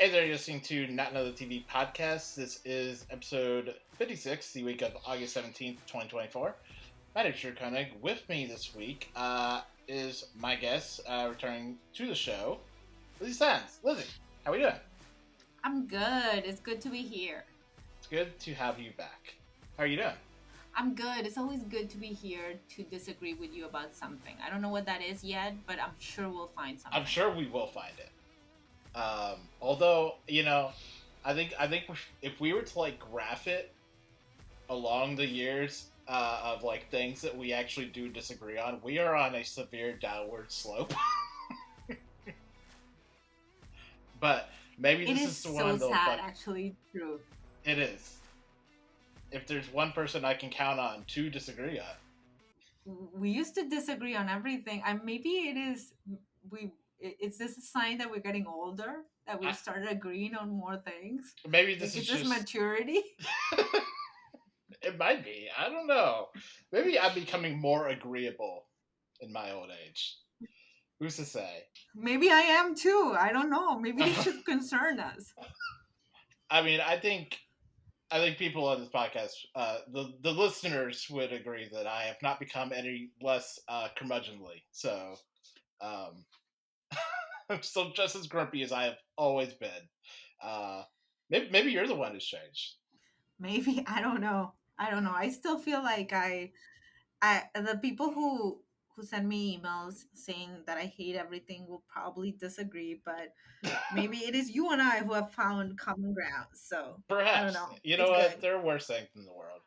Hey there, you're listening to Not Another TV Podcast. This is episode 56, the week of August 17th, 2024. My name's Drew Koenig. With me this week is my guest returning to the show, Lizzie Saenz. Lizzie, how are we doing? I'm good. It's good to be here. It's good to have you back. How are you doing? I'm good. It's always good to be here to disagree with you about something. I don't know what that is yet, but I'm sure we'll find something. I'm sure we will find it. Although, I think if we were to graph it along the years of things that we actually do disagree on, we are on a severe downward slope. But maybe this is the one. It is so sad, actually. True. It is. If there's one person I can count on to disagree on, we used to disagree on everything. Maybe it is Is this a sign that we're getting older? That we've started agreeing on more things? Maybe this is just maturity. It might be. I don't know. Maybe I'm becoming more agreeable in my old age. Who's to say? Maybe I am too. I don't know. Maybe it should concern us. I mean, I think people on this podcast, the listeners would agree that I have not become any less curmudgeonly. So, I'm still just as grumpy as I have always been. Maybe you're the one who's changed. Maybe. I don't know. I still feel like the people who send me emails saying that I hate everything will probably disagree, but maybe it is you and I who have found common ground. So perhaps, I don't know. You know what? There are worse things in the world.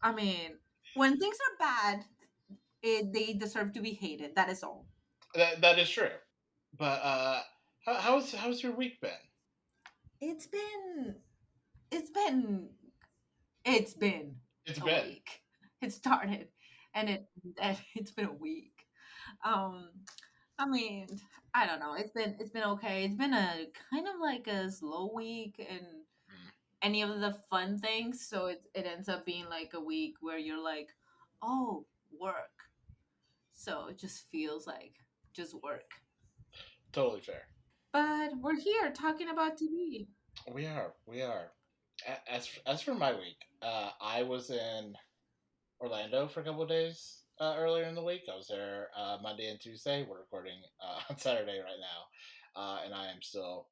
I mean, when things are bad, they deserve to be hated. That is all. That is true. But how's your week been? It's been a week. It started and it's been a week. I mean, I don't know. It's been okay. It's been a kind of like a slow week and any of the fun things. So it ends up being like a week where you're like, oh, work. So it just feels like just work. Totally fair. But we're here talking about TV. We are. As for my week, I was in Orlando for a couple of days earlier in the week. I was there Monday and Tuesday. We're recording on Saturday right now, and I am still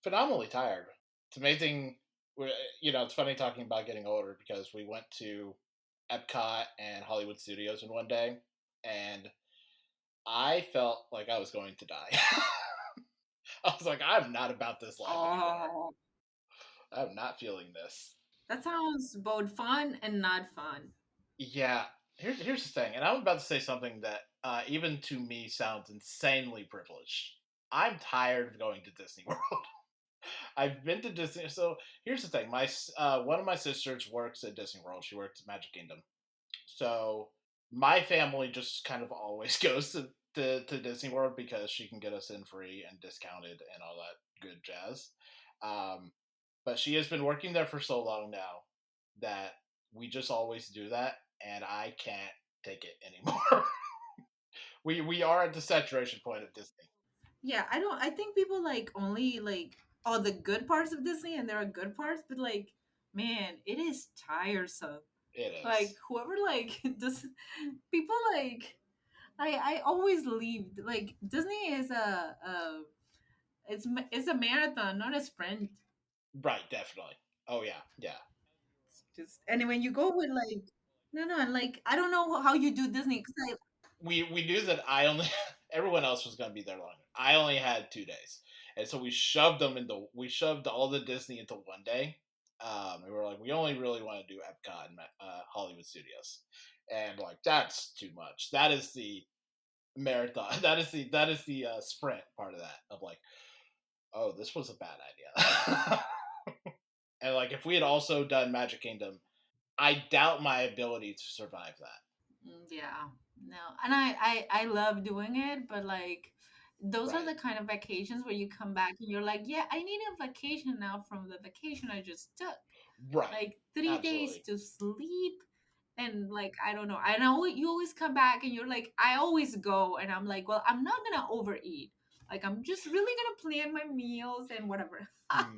phenomenally tired. It's amazing. It's funny talking about getting older because we went to Epcot and Hollywood Studios in one day, and I felt like I was going to die. I was like, I'm not about this life anymore. I'm not feeling this. That sounds both fun and not fun. Yeah. Here's the thing, and I'm about to say something that even to me sounds insanely privileged. I'm tired of going to Disney World. I've been to Disney. So here's the thing. My one of my sisters works at Disney World. She works at Magic Kingdom. So my family just kind of always goes to Disney World because she can get us in free and discounted and all that good jazz. But she has been working there for so long now that we just always do that, and I can't take it anymore. we are at the saturation point of Disney. Yeah, I think people only all the good parts of Disney, and there are good parts, but man, it is tiresome. It is. Whoever does people I always leave. Disney is it's a marathon, not a sprint. Right, definitely. Oh yeah. And when you go with no, and I don't know how you do Disney because we knew that everyone else was going to be there longer. I only had 2 days, and so we shoved all the Disney into one day. And we were like, we only really want to do Epcot and Hollywood Studios, and that's too much. That is the marathon. That is the sprint part of that. Of oh, this was a bad idea. And if we had also done Magic Kingdom, I doubt my ability to survive that. Yeah, no, and I love doing it, but those are the kind of vacations where you come back and you're like, yeah, I need a vacation now from the vacation I just took. Right. 3 Absolutely. days to sleep. And I don't know. I know you always come back and you're like, I always go and I'm like, well, I'm not going to overeat. Like, I'm just really gonna plan my meals and whatever. Mm.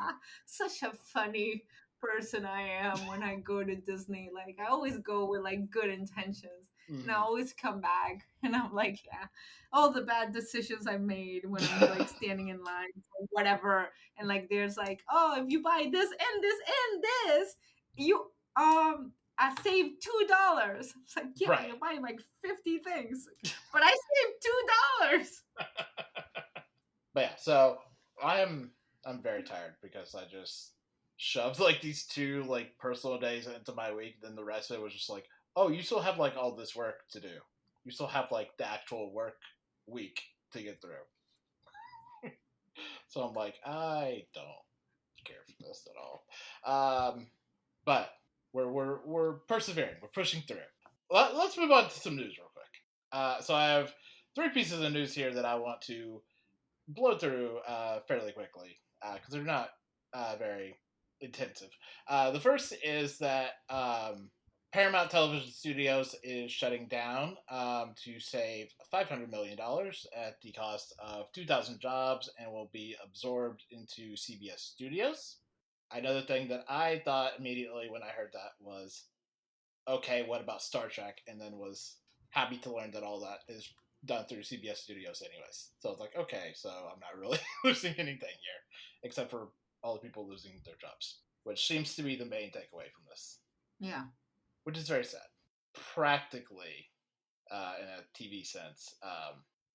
Such a funny person I am when I go to Disney. Like, I always go with like good intentions, and I Mm. always come back and I'm like, yeah, all the bad decisions I made when I'm like standing in line or whatever, and like there's like, oh, if you buy this and this and this, you I saved $2. It's like, yeah, but Right. you're buying like 50 things, but I saved $2. But yeah, so I'm very tired because I just shoved like these two like personal days into my week. Then the rest of it was just like, oh, you still have like all this work to do. You still have like the actual work week to get through. So I'm like, I don't care for this at all. But we're persevering. We're pushing through. Let's move on to some news real quick. So I have three pieces of news here that I want to blow through fairly quickly because they're not very intensive. The first is that Paramount Television Studios is shutting down to save $500 million at the cost of 2,000 jobs and will be absorbed into CBS Studios. Another thing that I thought immediately when I heard that was, okay, what about Star Trek? And then was happy to learn that all that is done through CBS Studios, anyways. So I was like, okay, so I'm not really losing anything here, except for all the people losing their jobs, which seems to be the main takeaway from this. Yeah. Which is very sad. Practically, in a TV sense,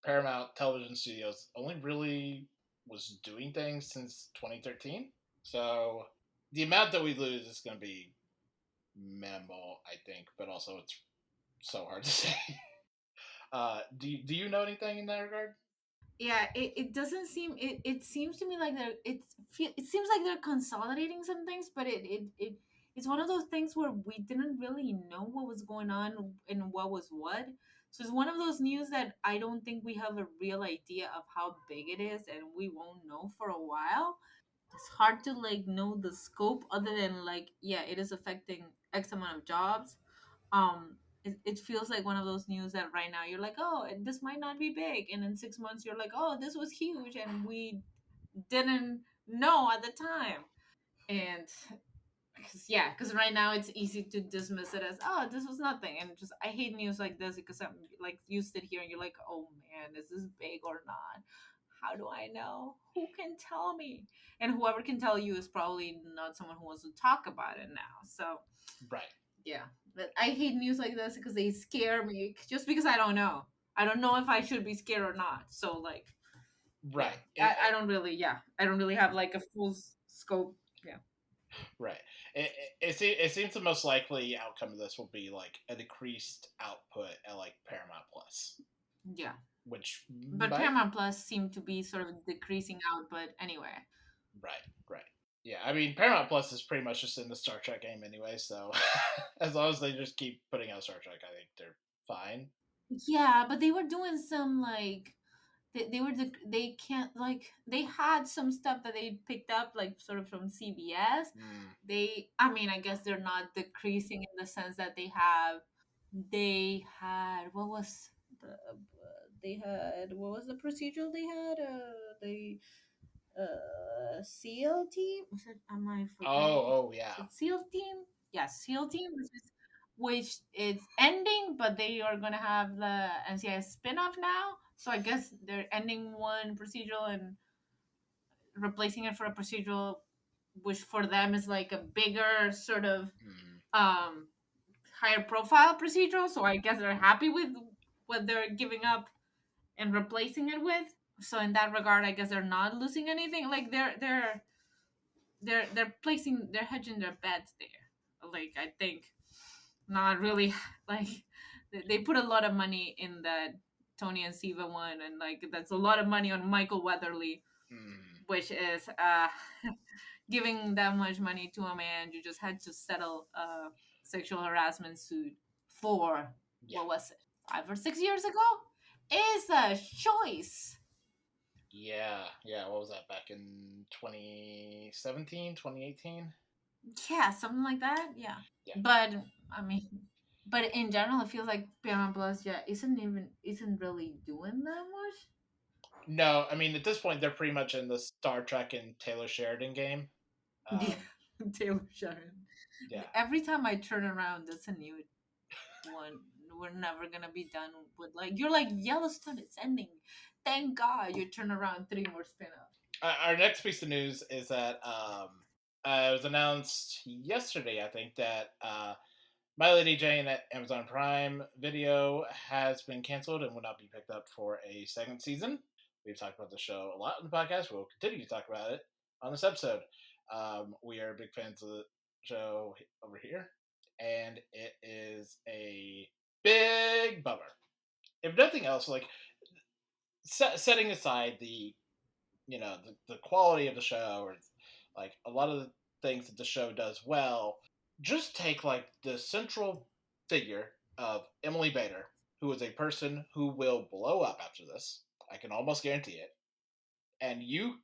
Paramount Television Studios only really was doing things since 2013. So the amount that we lose is going to be minimal, I think, but also it's so hard to say. Do you know anything in that regard? Yeah, it doesn't seem it seems to me like it seems like they're consolidating some things, but it's one of those things where we didn't really know what was going on and what was what. So it's one of those news that I don't think we have a real idea of how big it is, and we won't know for a while. It's hard to like know the scope other than like, yeah, it is affecting X amount of jobs. It feels like one of those news that right now you're like, oh, this might not be big, and in 6 months you're like, oh, this was huge and we didn't know at the time. And yeah, because right now it's easy to dismiss it as, oh, this was nothing. And just I hate news like this because I'm like, you sit here and you're like, oh man, is this big or not? How do I know? Who can tell me? And whoever can tell you is probably not someone who wants to talk about it now. So Right. yeah, but I hate news like this because they scare me. Just because I don't know. I don't know if I should be scared or not. So like, yeah, Right. I don't really, yeah, I don't really have like a full scope. Yeah. Right. It seems the most likely outcome of this will be like a decreased output at like Paramount Plus, Yeah. which But might. Paramount Plus seemed to be sort of decreasing output anyway. Right. Right. Yeah, I mean Paramount Plus is pretty much just in the Star Trek game anyway, so as long as they just keep putting out Star Trek, I think they're fine. Yeah, but they were doing some like they were they can't like they had some stuff that they picked up like sort of from CBS. Mm. They, I mean, I guess they're not decreasing in the sense that they had what was the they had what was the procedural they had they SEAL team, was it, am I forgetting, Oh, yeah. is it SEAL team, yes, SEAL team, which is ending, but they are gonna have the NCIS spin-off now. So I guess they're ending one procedural and replacing it for a procedural, which for them is like a bigger sort of Mm. um higher profile procedural. So I guess they're happy with what they're giving up and replacing it with. So in that regard, I guess they're not losing anything. Like they're placing, they're hedging their bets there. Like I think not really like they put a lot of money in that Tony and Siva one, and like that's a lot of money on Michael Weatherly, Mm. which is giving that much money to a man you just had to settle a sexual harassment suit for, Yeah. what was it, 5 or 6 years ago, is a choice. Yeah, yeah. What was that back in 2017, 2018? Yeah, something like that. Yeah. Yeah. But I mean, but in general, it feels like Paramount Plus, yeah, isn't really doing that much. No, I mean at this point they're pretty much in the Star Trek and Taylor Sheridan game. Yeah, Taylor Sheridan. Yeah. Every time I turn around, there's a new one. We're never gonna be done with like you're like Yellowstone. It's ending. Thank God you turn around 3 more spin-offs. Our next piece of news is that it was announced yesterday, I think, that My Lady Jane at Amazon Prime Video has been canceled and will not be picked up for a second season. We've talked about the show a lot in the podcast. We'll continue to talk about it on this episode. We are big fans of the show over here, and it is a big bummer. If nothing else, like setting aside the the quality of the show or like a lot of the things that the show does well, just take like the central figure of Emily Bader, who is a person who will blow up after this. I can almost guarantee it. And you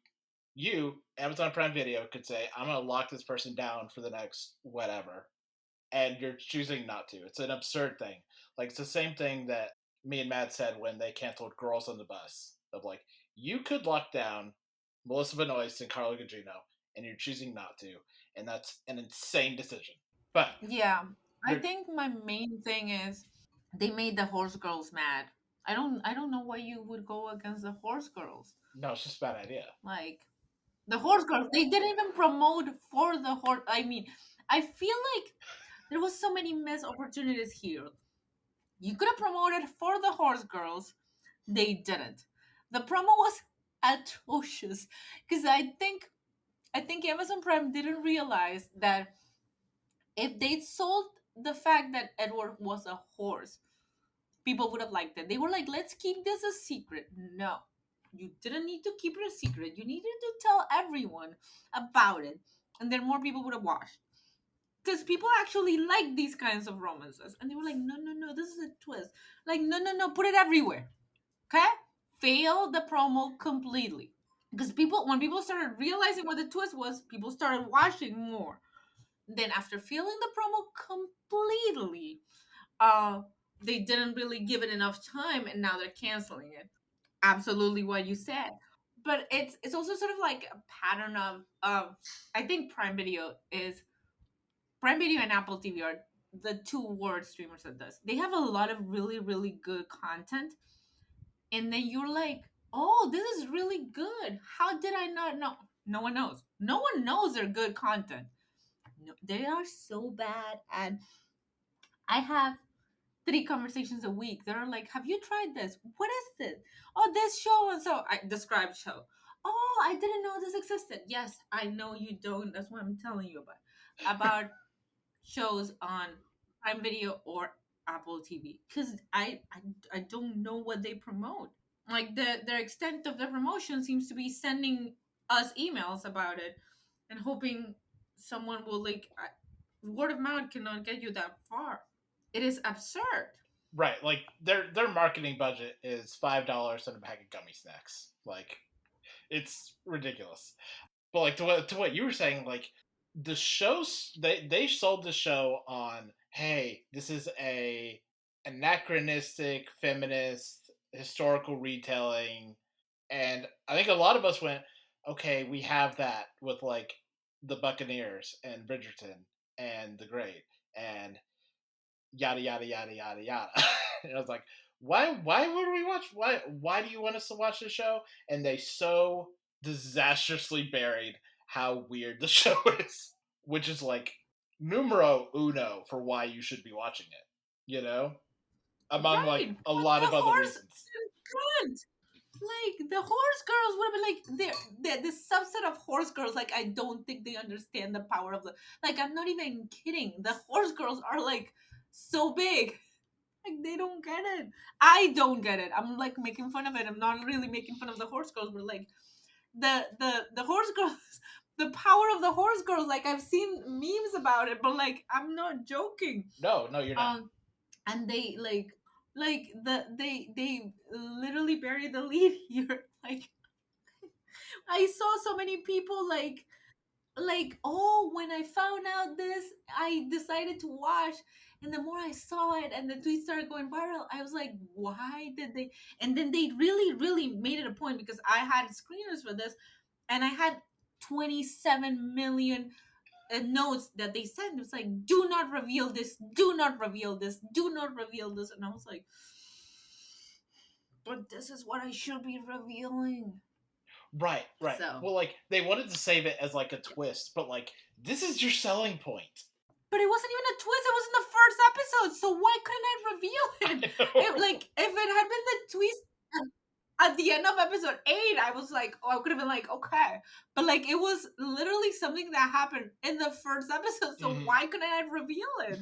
Amazon Prime Video could say, I'm gonna lock this person down for the next whatever, and you're choosing not to. It's an absurd thing. Like it's the same thing that me and Matt said when they canceled Girls on the Bus. Of like, you could lock down Melissa Benoist and Carla Gugino, and you're choosing not to, and that's an insane decision. But yeah, I think my main thing is they made the horse girls mad. I don't know why you would go against the horse girls. No, it's just a bad idea. Like the horse girls, they didn't even promote for the horse. I mean, I feel like there was so many missed opportunities here. You could have promoted for the horse girls. They didn't. The promo was atrocious because I think Amazon Prime didn't realize that if they'd sold the fact that Edward was a horse, people would have liked it. They were like, let's keep this a secret. No, you didn't need to keep it a secret. You needed to tell everyone about it. And then more people would have watched. Because people actually like these kinds of romances. And they were like, no, no, no, this is a twist. Like, no, no, no, put it everywhere. Okay? Fail the promo completely. Because when people started realizing what the twist was, people started watching more. Then after feeling the promo completely, uh, they didn't really give it enough time, and now they're canceling it. Absolutely what you said, but it's also sort of like a pattern of I think Prime Video and Apple TV are the two word streamers that does. They have a lot of really really good content, and then you're like, oh, this is really good. How did I not know? No one knows. No one knows they're good content. No, they are so bad, and I have 3 conversations a week that are like, have you tried this? What is this? Oh, this show. And so I describe show. Oh, I didn't know this existed. Yes, I know you don't. That's what I'm telling you about shows on Prime Video or Apple TV. Because I don't know what they promote. Like their extent of the promotion seems to be sending us emails about it and hoping someone will word of mouth cannot get you that far. It is absurd. Right, like their marketing budget is $5 and a bag of gummy snacks. Like, it's ridiculous. But like to what you were saying, like the shows they sold the show on, hey, this is a anachronistic feminist historical retelling, and I think a lot of us went, okay, we have that with like the Buccaneers and Bridgerton and The Great and yada yada yada yada yada. And I was like, why would we watch? Why do you want us to watch the show? And they so disastrously buried how weird the show is, which is like numero uno for why you should be watching it. You know, among Right. like a lot of other reasons. Good. Like the horse girls would have been like they're the subset of horse girls. Like I don't think they understand the power of the. Like I'm not even kidding. The horse girls are like so big. Like they don't get it. I don't get it. I'm like making fun of it. I'm not really making fun of the horse girls, but like the horse girls, the power of the horse girls. Like I've seen memes about it, but like I'm not joking. No, you're not. And they they literally buried the lead here. Like I saw so many people like oh, when I found out this, I decided to watch, And the more I saw it and the tweets started going viral, I was like, why did they? And then they really, really made it a point, because I had screeners for this, and I had 27 million notes that they sent. It was like, do not reveal this, do not reveal this, do not reveal this. And I was like, but this is what I should be revealing. Right. So, well, like, they wanted to save it as like a twist, but like, this is your selling point. but it wasn't even a twist. It was in the first episode. So why couldn't I reveal it? Like, if it had been the twist at the end of episode 8, I was like, oh, I could have been like, okay. But like, it was literally something that happened in the first episode. So why couldn't I reveal it?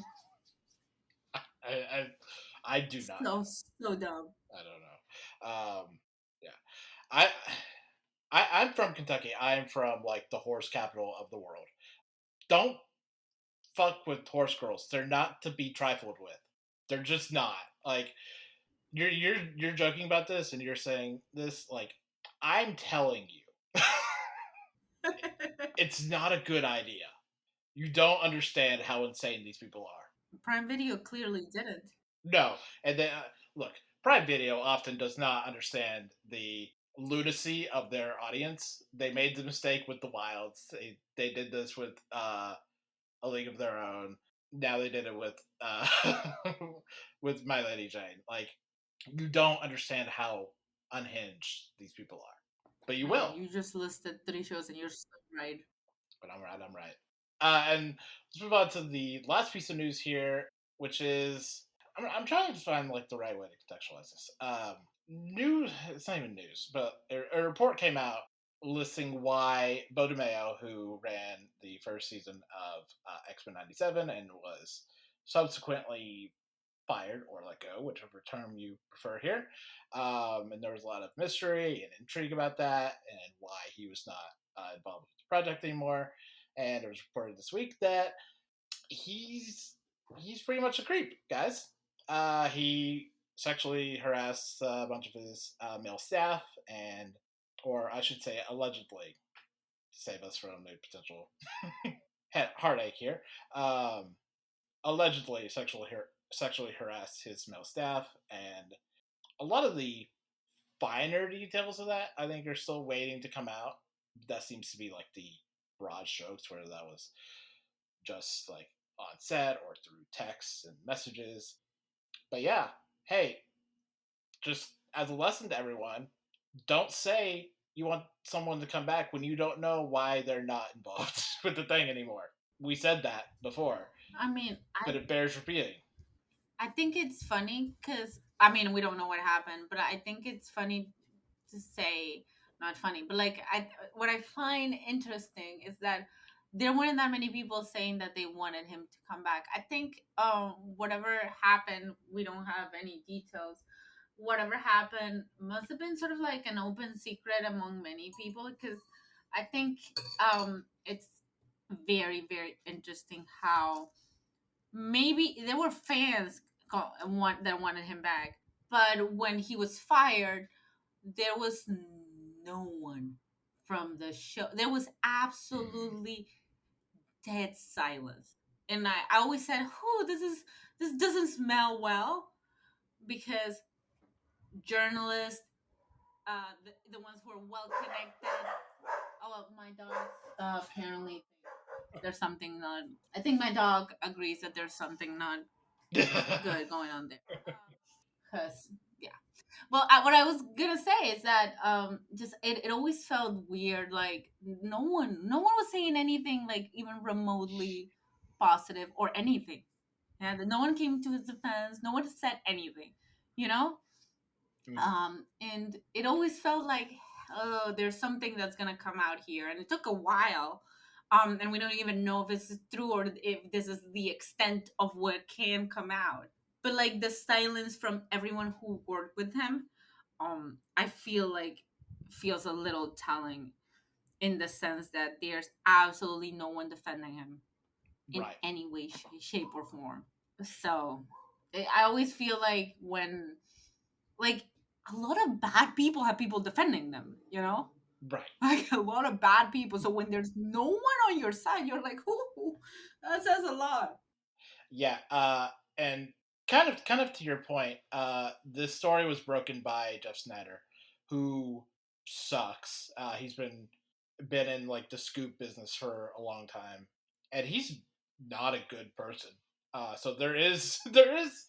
I do not. So dumb. I don't know. Yeah. I'm from Kentucky. I'm from like the horse capital of the world. Don't fuck with horse girls. They're not to be trifled with. They're just not. Like, you're joking about this and you're saying this, like, I'm telling you. It's not a good idea. You don't understand how insane these people are. Prime Video clearly didn't. No. And then look, Prime Video often does not understand the lunacy of their audience. They made the mistake with the Wilds. They did this with A League of Their Own. Now they did it with with My Lady Jane. Like, you don't understand how unhinged these people are, but you will. You just listed 3 shows and you're so right. But I'm right. And let's move on to the last piece of news here, which is I'm trying to find like the right way to contextualize this. News. It's not even news, but a report came out listing why Beau DeMayo, who ran the first season of X-Men '97 and was subsequently fired or let go, whichever term you prefer here. And there was a lot of mystery and intrigue about that and why he was not involved with the project anymore. And it was reported this week that he's pretty much a creep, guys. He sexually harassed a bunch of his male staff, and, or I should say, allegedly, to save us from a potential heartache here. Allegedly sexually harassed his male staff, and a lot of the finer details of that, I think, are still waiting to come out. That seems to be like the broad strokes, whether that was just like on set or through texts and messages. But yeah, hey, just as a lesson to everyone, don't say you want someone to come back when you don't know why they're not involved with the thing anymore. We said that before. I mean, but it bears repeating. I think it's funny because, I mean, we don't know what happened, but I think it's funny to say, not funny, but like, what I find interesting is that there weren't that many people saying that they wanted him to come back. I think whatever happened, we don't have any details. Whatever happened must have been sort of like an open secret among many people, because I think it's very, very interesting how maybe there were fans that wanted him back, but when he was fired, there was no one from the show. There was absolutely dead silence, and I always said, "Who this doesn't smell well," because journalists, the ones who are well connected. Oh, my dog apparently there's something not. I think my dog agrees that there's something not good going on there. Because yeah, well, what I was gonna say is that just it always felt weird. Like no one was saying anything like even remotely positive or anything. And no one came to his defense. No one said anything. You know. And it always felt like, oh, there's something that's gonna come out here, and it took a while. And we don't even know if this is true or if this is the extent of what can come out. But like the silence from everyone who worked with him, I feel like feels a little telling, in the sense that there's absolutely no one defending him in any way, shape, or form. So I always feel like when, like, a lot of bad people have people defending them, you know? Right. Like a lot of bad people. So when there's no one on your side, you're like, ooh, that says a lot. Yeah. And kind of to your point, this story was broken by Jeff Snyder, who sucks. He's been in like the scoop business for a long time, and he's not a good person. So there is there is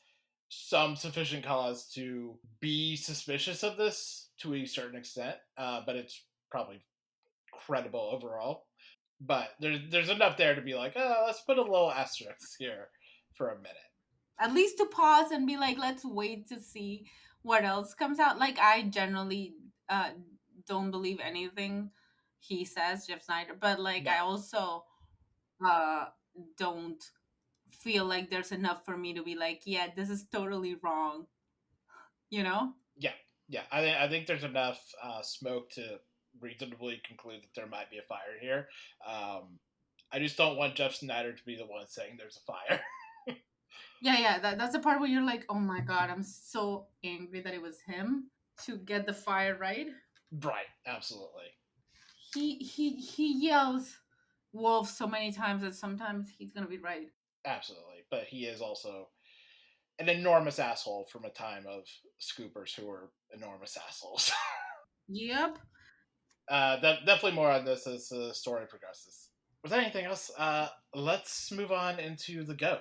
some sufficient cause to be suspicious of this to a certain extent, but it's probably credible overall. But there's enough there to be like, oh, let's put a little asterisk here for a minute. At least to pause and be like, let's wait to see what else comes out. Like, I generally don't believe anything he says, Jeff Snyder, but like, No. I also uh don't feel like there's enough for me to be like, yeah, this is totally wrong, you know? Yeah, yeah. I think there's enough smoke to reasonably conclude that there might be a fire here. I just don't want Jeff Snyder to be the one saying there's a fire. Yeah, that's the part where you're like, oh my god, I'm so angry that it was him to get the fire right. Right, absolutely. He yells wolf so many times that sometimes he's gonna be right. Absolutely. But he is also an enormous asshole from a time of scoopers who were enormous assholes. Yep. Definitely more on this as the story progresses. Without anything else, let's move on into the GOAT.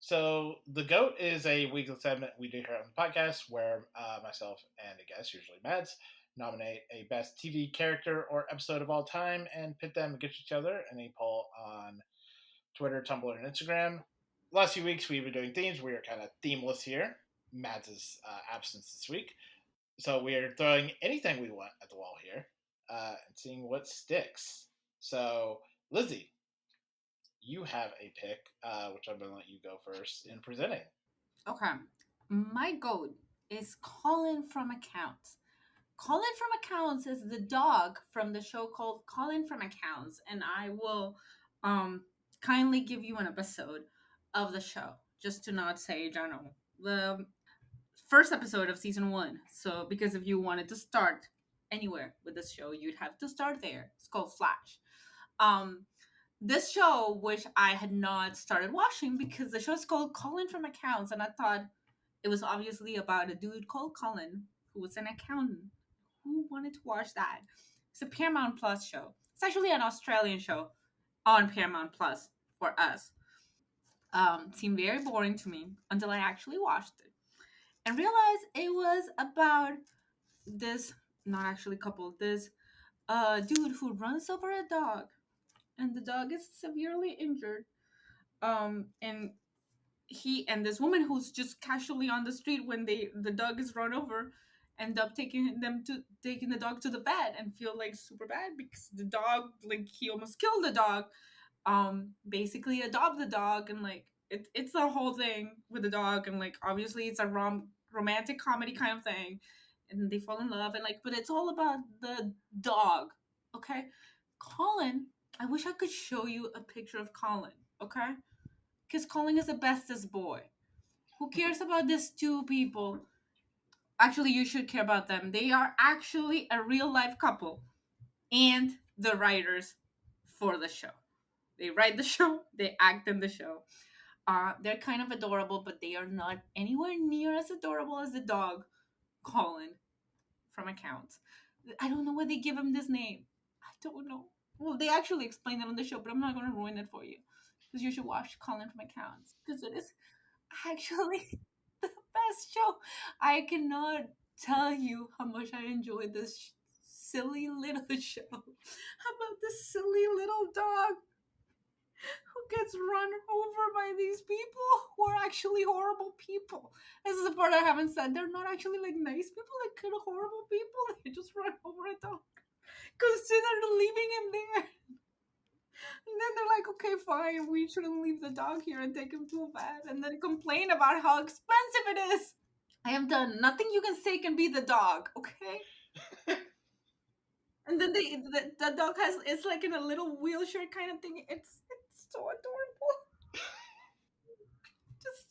So the GOAT is a weekly segment we do here on the podcast where myself and a guest, usually Mads, nominate a best TV character or episode of all time and pit them against each other in a poll on Twitter, Tumblr, and Instagram. Last few weeks we've been doing themes. We are kind of themeless here. Mads' absence this week. So we are throwing anything we want at the wall here and seeing what sticks. So, Lizzie, you have a pick, which I'm going to let you go first in presenting. Okay. My goat is Colin from Accounts. Colin from Accounts is the dog from the show called Colin from Accounts, and I will kindly give you an episode of the show, just to not say general. The first episode of season 1. So, because if you wanted to start anywhere with this show, you'd have to start there. It's called Flash. Um, this show, which I had not started watching because the show is called Colin from Accounts, and I thought it was obviously about a dude called Colin who was an accountant. Who wanted to watch that? It's a Paramount Plus show. It's actually an Australian show on Paramount Plus for us. Seemed very boring to me until I actually watched it and realized it was about this, not actually couple, this dude who runs over a dog, and the dog is severely injured. And he and this woman who's just casually on the street when the dog is run over end up taking the dog to the vet and feel like super bad because the dog, like, he almost killed the dog. Basically adopt the dog, and like it's the whole thing with the dog, and like obviously it's a romantic comedy kind of thing, and they fall in love, and like, but it's all about the dog. Okay, Colin, I wish I could show you a picture of Colin. Okay, because Colin is the bestest boy. Who cares about these two people? Actually, you should care about them. They are actually a real life couple and the writers for the show. They write the show, they act in the show. They're kind of adorable, but they are not anywhere near as adorable as the dog, Colin, from Accounts. I don't know why they give him this name. I don't know. Well, they actually explain it on the show, but I'm not going to ruin it for you. Because you should watch Colin from Accounts. Because it is actually the best show. I cannot tell you how much I enjoyed this silly little show about this silly little dog who gets run over by these people who are actually horrible people. This is the part I haven't said. They're not actually like nice people, like kind of horrible people. They just run over a dog. Consider leaving him there. And then they're like, okay, fine, we shouldn't leave the dog here and take him to a vet, and then complain about how expensive it is. I am done. Nothing you can say can be the dog, okay? And then the dog it's like in a little wheelchair kind of thing. It's so adorable. Just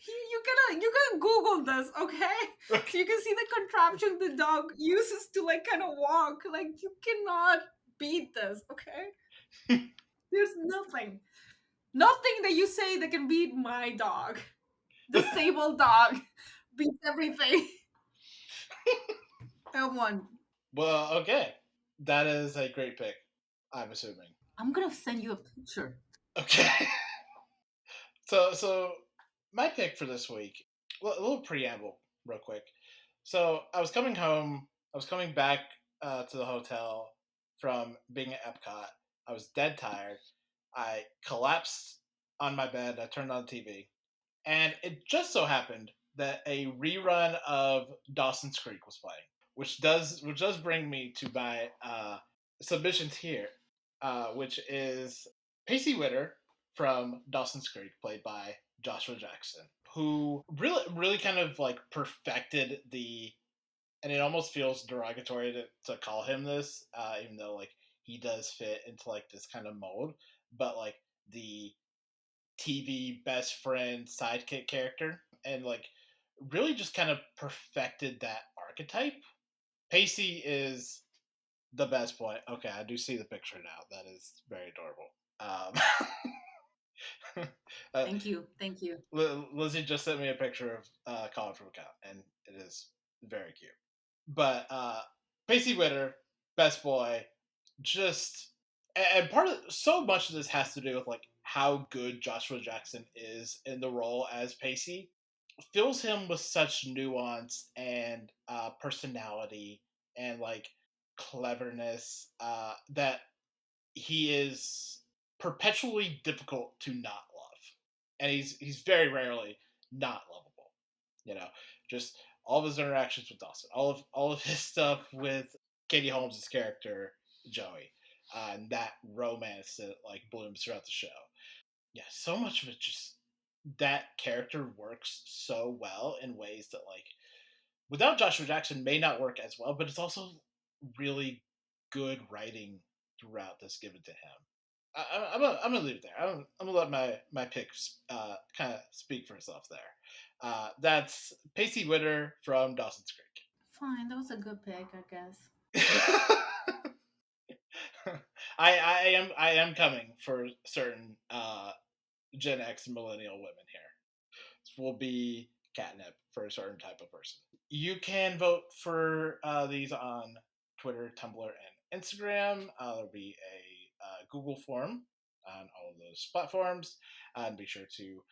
you can Google this, okay? So you can see the contraption the dog uses to like kind of walk. Like, you cannot beat this, okay? There's nothing that you say that can beat my dog. Disabled dog beats everything. I one. Well, okay. That is a great pick, I'm assuming. I'm gonna send you a picture. Okay. So my pick for this week, a little preamble, real quick. So I was coming home. I was coming back to the hotel from being at Epcot. I was dead tired. I collapsed on my bed. I turned on the TV, and it just so happened that a rerun of Dawson's Creek was playing, which does bring me to my submissions here, which is Pacy Witter from Dawson's Creek, played by Joshua Jackson, who really kind of like perfected the, and it almost feels derogatory to call him this, even though like he does fit into like this kind of mold, but like the TV best friend sidekick character, and like really just kind of perfected that archetype. Pacy is the best boy. Okay, I do see the picture now. That is very adorable. Thank you. Lizzie just sent me a picture of Colin from account, and it is very cute. But Pacy Witter, best boy, just, and part of so much of this has to do with like how good Joshua Jackson is in the role as Pacy. Fills him with such nuance and personality and like cleverness that he is perpetually difficult to not love, and he's very rarely not lovable. You know, just all of his interactions with Dawson, all of his stuff with Katie Holmes' character Joey, and that romance that like blooms throughout the show. Yeah, so much of it just, that character works so well in ways that like without Joshua Jackson may not work as well, but it's also really good writing throughout that's given to him. I'm gonna leave it there. I'm gonna let my picks kind of speak for itself there. That's Pacey Witter from Dawson's Creek. Fine, that was a good pick, I guess. I am coming for certain Gen X millennial women here. This will be catnip for a certain type of person. You can vote for these on Twitter, Tumblr, and Instagram. There'll be a Google form on all of those platforms. And be sure to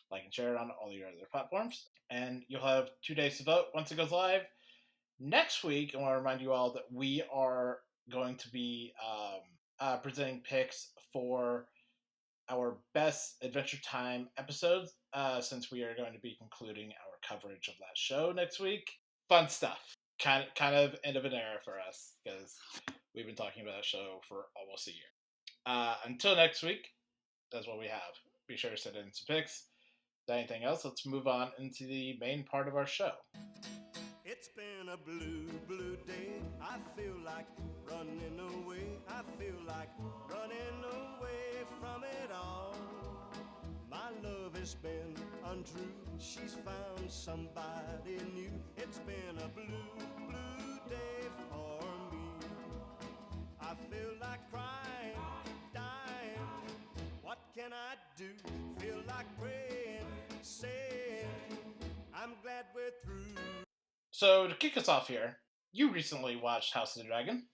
like and share it on all your other platforms. And you'll have 2 days to vote once it goes live. Next week, I want to remind you all that we are going to be presenting picks for our best Adventure Time episodes, since we are going to be concluding our coverage of that show next week. Fun stuff. Kind of end of an era for us, because we've been talking about that show for almost a year. Until next week, that's what we have. Be sure to send in some picks. Anything else? Let's move on into the main part of our show. It's been a blue, blue day. I feel like running away. I feel like running away from it all. My love has been untrue. She's found somebody new. It's been a blue, blue day for me. I feel like crying, dying. What can I do? Feel like praying, saying, I'm glad we're through. So to kick us off here, you recently watched House of the Dragon.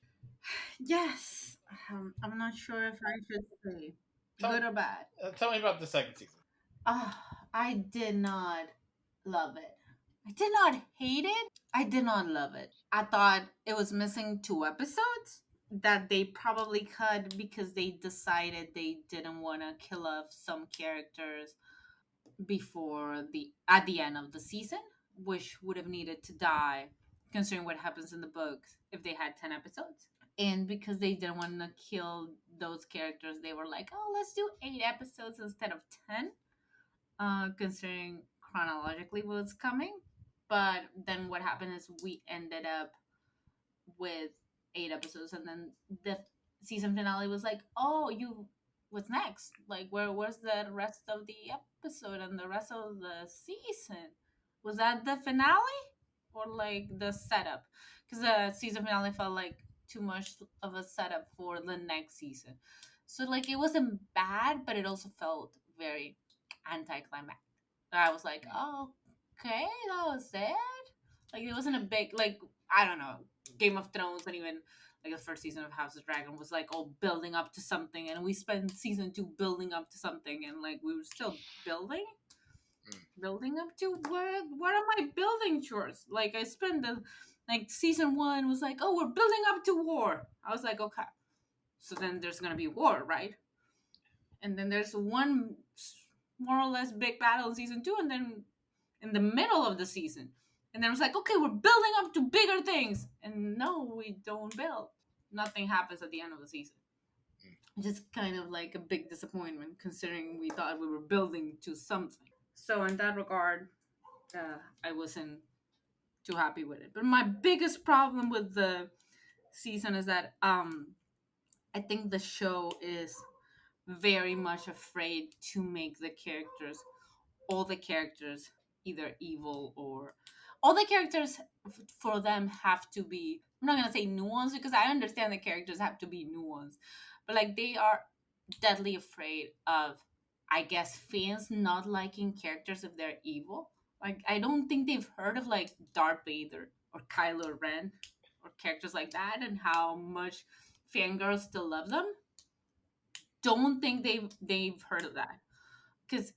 Yes. I'm not sure if I should say good or bad. Tell me about the second season. I did not love it. I did not hate it. I did not love it. I thought it was missing 2 episodes that they probably cut because they decided they didn't want to kill off some characters at the end of the season, which would have needed to die considering what happens in the books if they had 10 episodes. And because they didn't want to kill those characters, they were like, oh, let's do 8 episodes instead of 10, considering chronologically what's coming. But then what happened is we ended up with 8 episodes, and then the season finale was like, oh, what's next? Like, where's the rest of the episode and the rest of the season? Was that the finale or like the setup? Because the season finale felt like too much of a setup for the next season. So like it wasn't bad, but it also felt very anticlimactic. I was like, oh, okay, that was it. Like it wasn't a big like I don't know Game of Thrones and even like the first season of House of Dragon was like all building up to something, and we spent season 2 building up to something, and like we were still building, building up to what am I building towards? Like I spent the like season 1 was like, oh, we're building up to war. I was like, okay, so then there's gonna be war, right? And then there's one more or less big battle in season 2, and then in the middle of the season. And then it was like, okay, we're building up to bigger things. And no, we don't build. Nothing happens at the end of the season. Just kind of like a big disappointment considering we thought we were building to something. So, in that regard, I wasn't too happy with it. But my biggest problem with the season is that I think the show is very much afraid to make all the characters either evil or all the characters for them have to be, I'm not gonna say nuanced because I understand the characters have to be nuanced, but like they are deadly afraid of, I guess, fans not liking characters if they're evil. Like I don't think they've heard of like Darth Vader or Kylo Ren or characters like that and how much fangirls still love them. Don't think they've heard of that because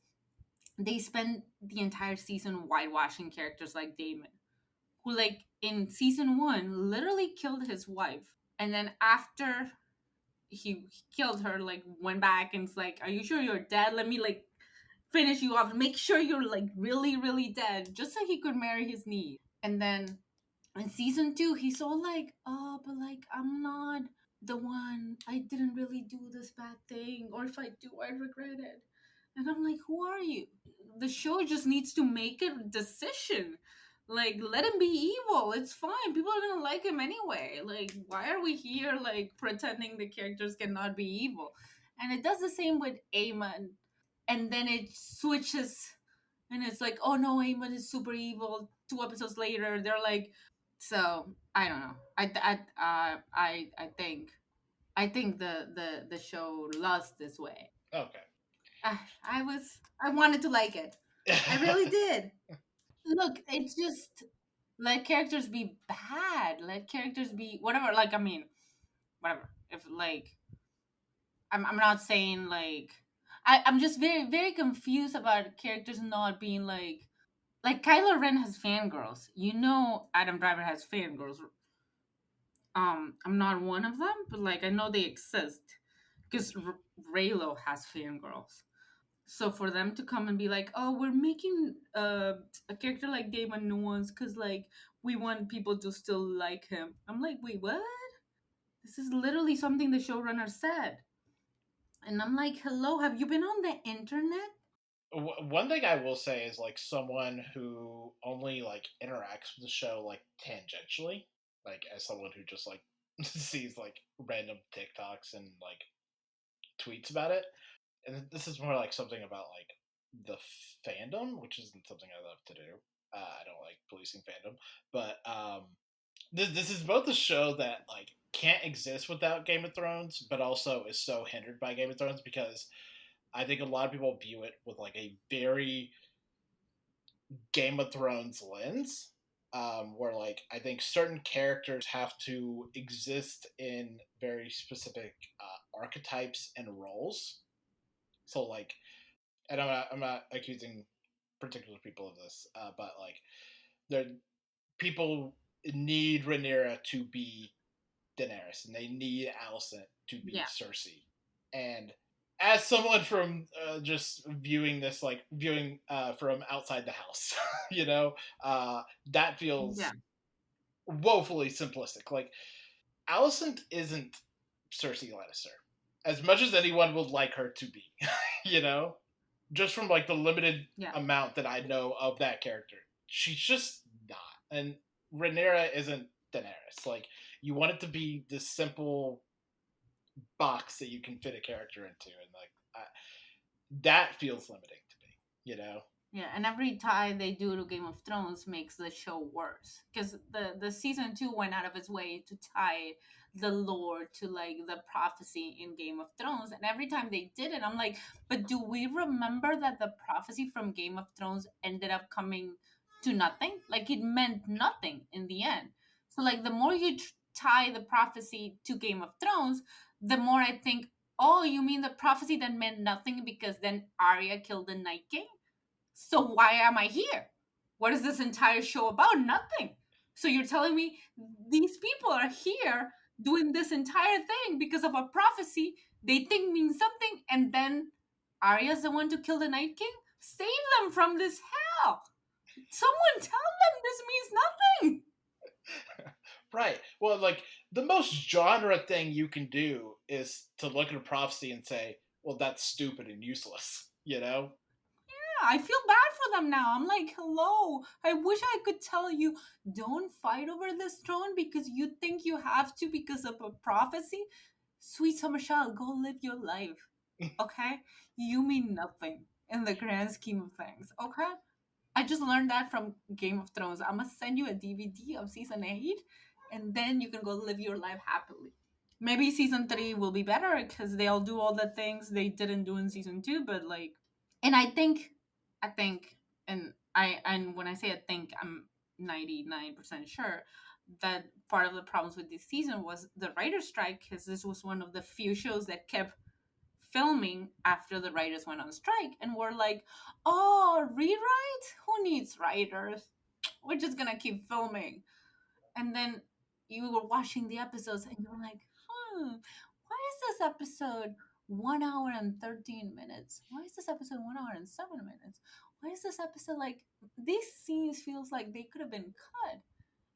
they spend the entire season whitewashing characters like Damon, who like in season 1 literally killed his wife, and then after he killed her, like went back and it's like, "Are you sure you're dead? Let me like finish you off. Make sure you're like really, really dead," just so he could marry his niece. And then in season 2, he's all like, "Oh, but like I'm not the one. I didn't really do this bad thing, or if I do, I regret it." And I'm like, who are you? The show just needs to make a decision. Like, let him be evil. It's fine. People are gonna like him anyway. Like, why are we here, like, pretending the characters cannot be evil? And it does the same with Aemon. And then it switches, and it's like, oh no, Aemon is super evil. 2 episodes later, they're like, so I don't know. I think the show lost this way. Okay. I wanted to like it. I really did. Look, it's just let characters be bad. Let characters be whatever. Like I mean, whatever. If like I'm not saying like I'm just very very confused about characters not being like Kylo Ren has fangirls. You know Adam Driver has fangirls. I'm not one of them, but like I know they exist because Raylo has fangirls. So for them to come and be like, "Oh, we're making a character like Damon nuance because like we want people to still like him," I'm like, "Wait, what? This is literally something the showrunner said." And I'm like, "Hello, have you been on the internet?" One thing I will say is like someone who only like interacts with the show like tangentially, like as someone who just like sees like random TikToks and like tweets about it. And this is more like something about like the fandom, which isn't something I love to do. I don't like policing fandom, but this is both a show that like can't exist without Game of Thrones, but also is so hindered by Game of Thrones because I think a lot of people view it with like a very Game of Thrones lens, where like I think certain characters have to exist in very specific archetypes and roles. So like, and I'm not accusing particular people of this, but like, there people need Rhaenyra to be Daenerys, and they need Alicent to be Cersei, and as someone from just viewing this like viewing from outside the house you know that feels woefully simplistic. Like Alicent isn't Cersei Lannister as much as anyone would like her to be. you know just from like the limited amount that I know of that character, she's just not. And Rhaenyra isn't Daenerys. Like you want it to be this simple box that you can fit a character into, and like that feels limiting to me. Yeah, and every tie they do to Game of Thrones makes the show worse because the season 2 went out of its way to tie the lore to like the prophecy in Game of Thrones, and every time they did it, I'm like, but do we remember that the prophecy from Game of Thrones ended up coming to nothing? Like it meant nothing in the end. So like the more you tie the prophecy to Game of Thrones, the more I think, oh, you mean the prophecy that meant nothing because then Arya killed the Night King? So why am I here? What is this entire show about? Nothing. So you're telling me these people are here doing this entire thing because of a prophecy they think means something, and then Arya's the one to kill the Night King? Save them from this hell. Someone tell them this means nothing. Right. Well, like, the most genre thing you can do is to look at a prophecy and say, well, that's stupid and useless, you know? Yeah, I feel bad for them now. I'm like, hello. I wish I could tell you, don't fight over this throne because you think you have to because of a prophecy. Sweet Summer Shell, go live your life. Okay? You mean nothing in the grand scheme of things. Okay? I just learned that from Game of Thrones. I'm gonna send you a DVD of season 8, and then you can go live your life happily. Maybe season 3 will be better because they'll do all the things they didn't do in season 2, but like, and I think, and when I say I think, I'm 99% sure that part of the problems with this season was the writer's strike, because this was one of the few shows that kept filming after the writers went on strike, and we're like, oh, rewrite? Who needs writers? We're just gonna keep filming. And then you were watching the episodes and you're like, why is this episode 1 hour and 13 minutes? Why is this episode 1 hour and 7 minutes? Why is this episode like, these scenes feels like they could have been cut?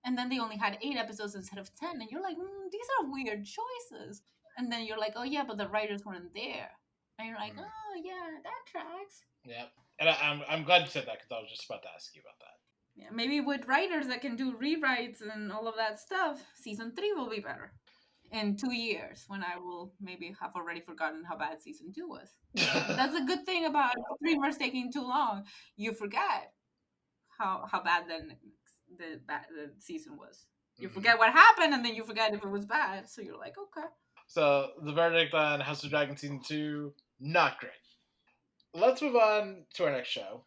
And then they only had 8 episodes instead of 10, and you're like, these are weird choices. And then you're like, oh yeah, but the writers weren't there. And you're like, oh yeah, that tracks. Yeah. And I'm glad you said that, because I was just about to ask you about that. Yeah, maybe with writers that can do rewrites and all of that stuff, season 3 will be better in 2 years, when I will maybe have already forgotten how bad season 2 was. That's a good thing about streamers taking too long. You forget how bad the season was. You forget what happened, and then you forget if it was bad. So you're like, okay. So the verdict on House of Dragon season 2, not great. Let's move on to our next show.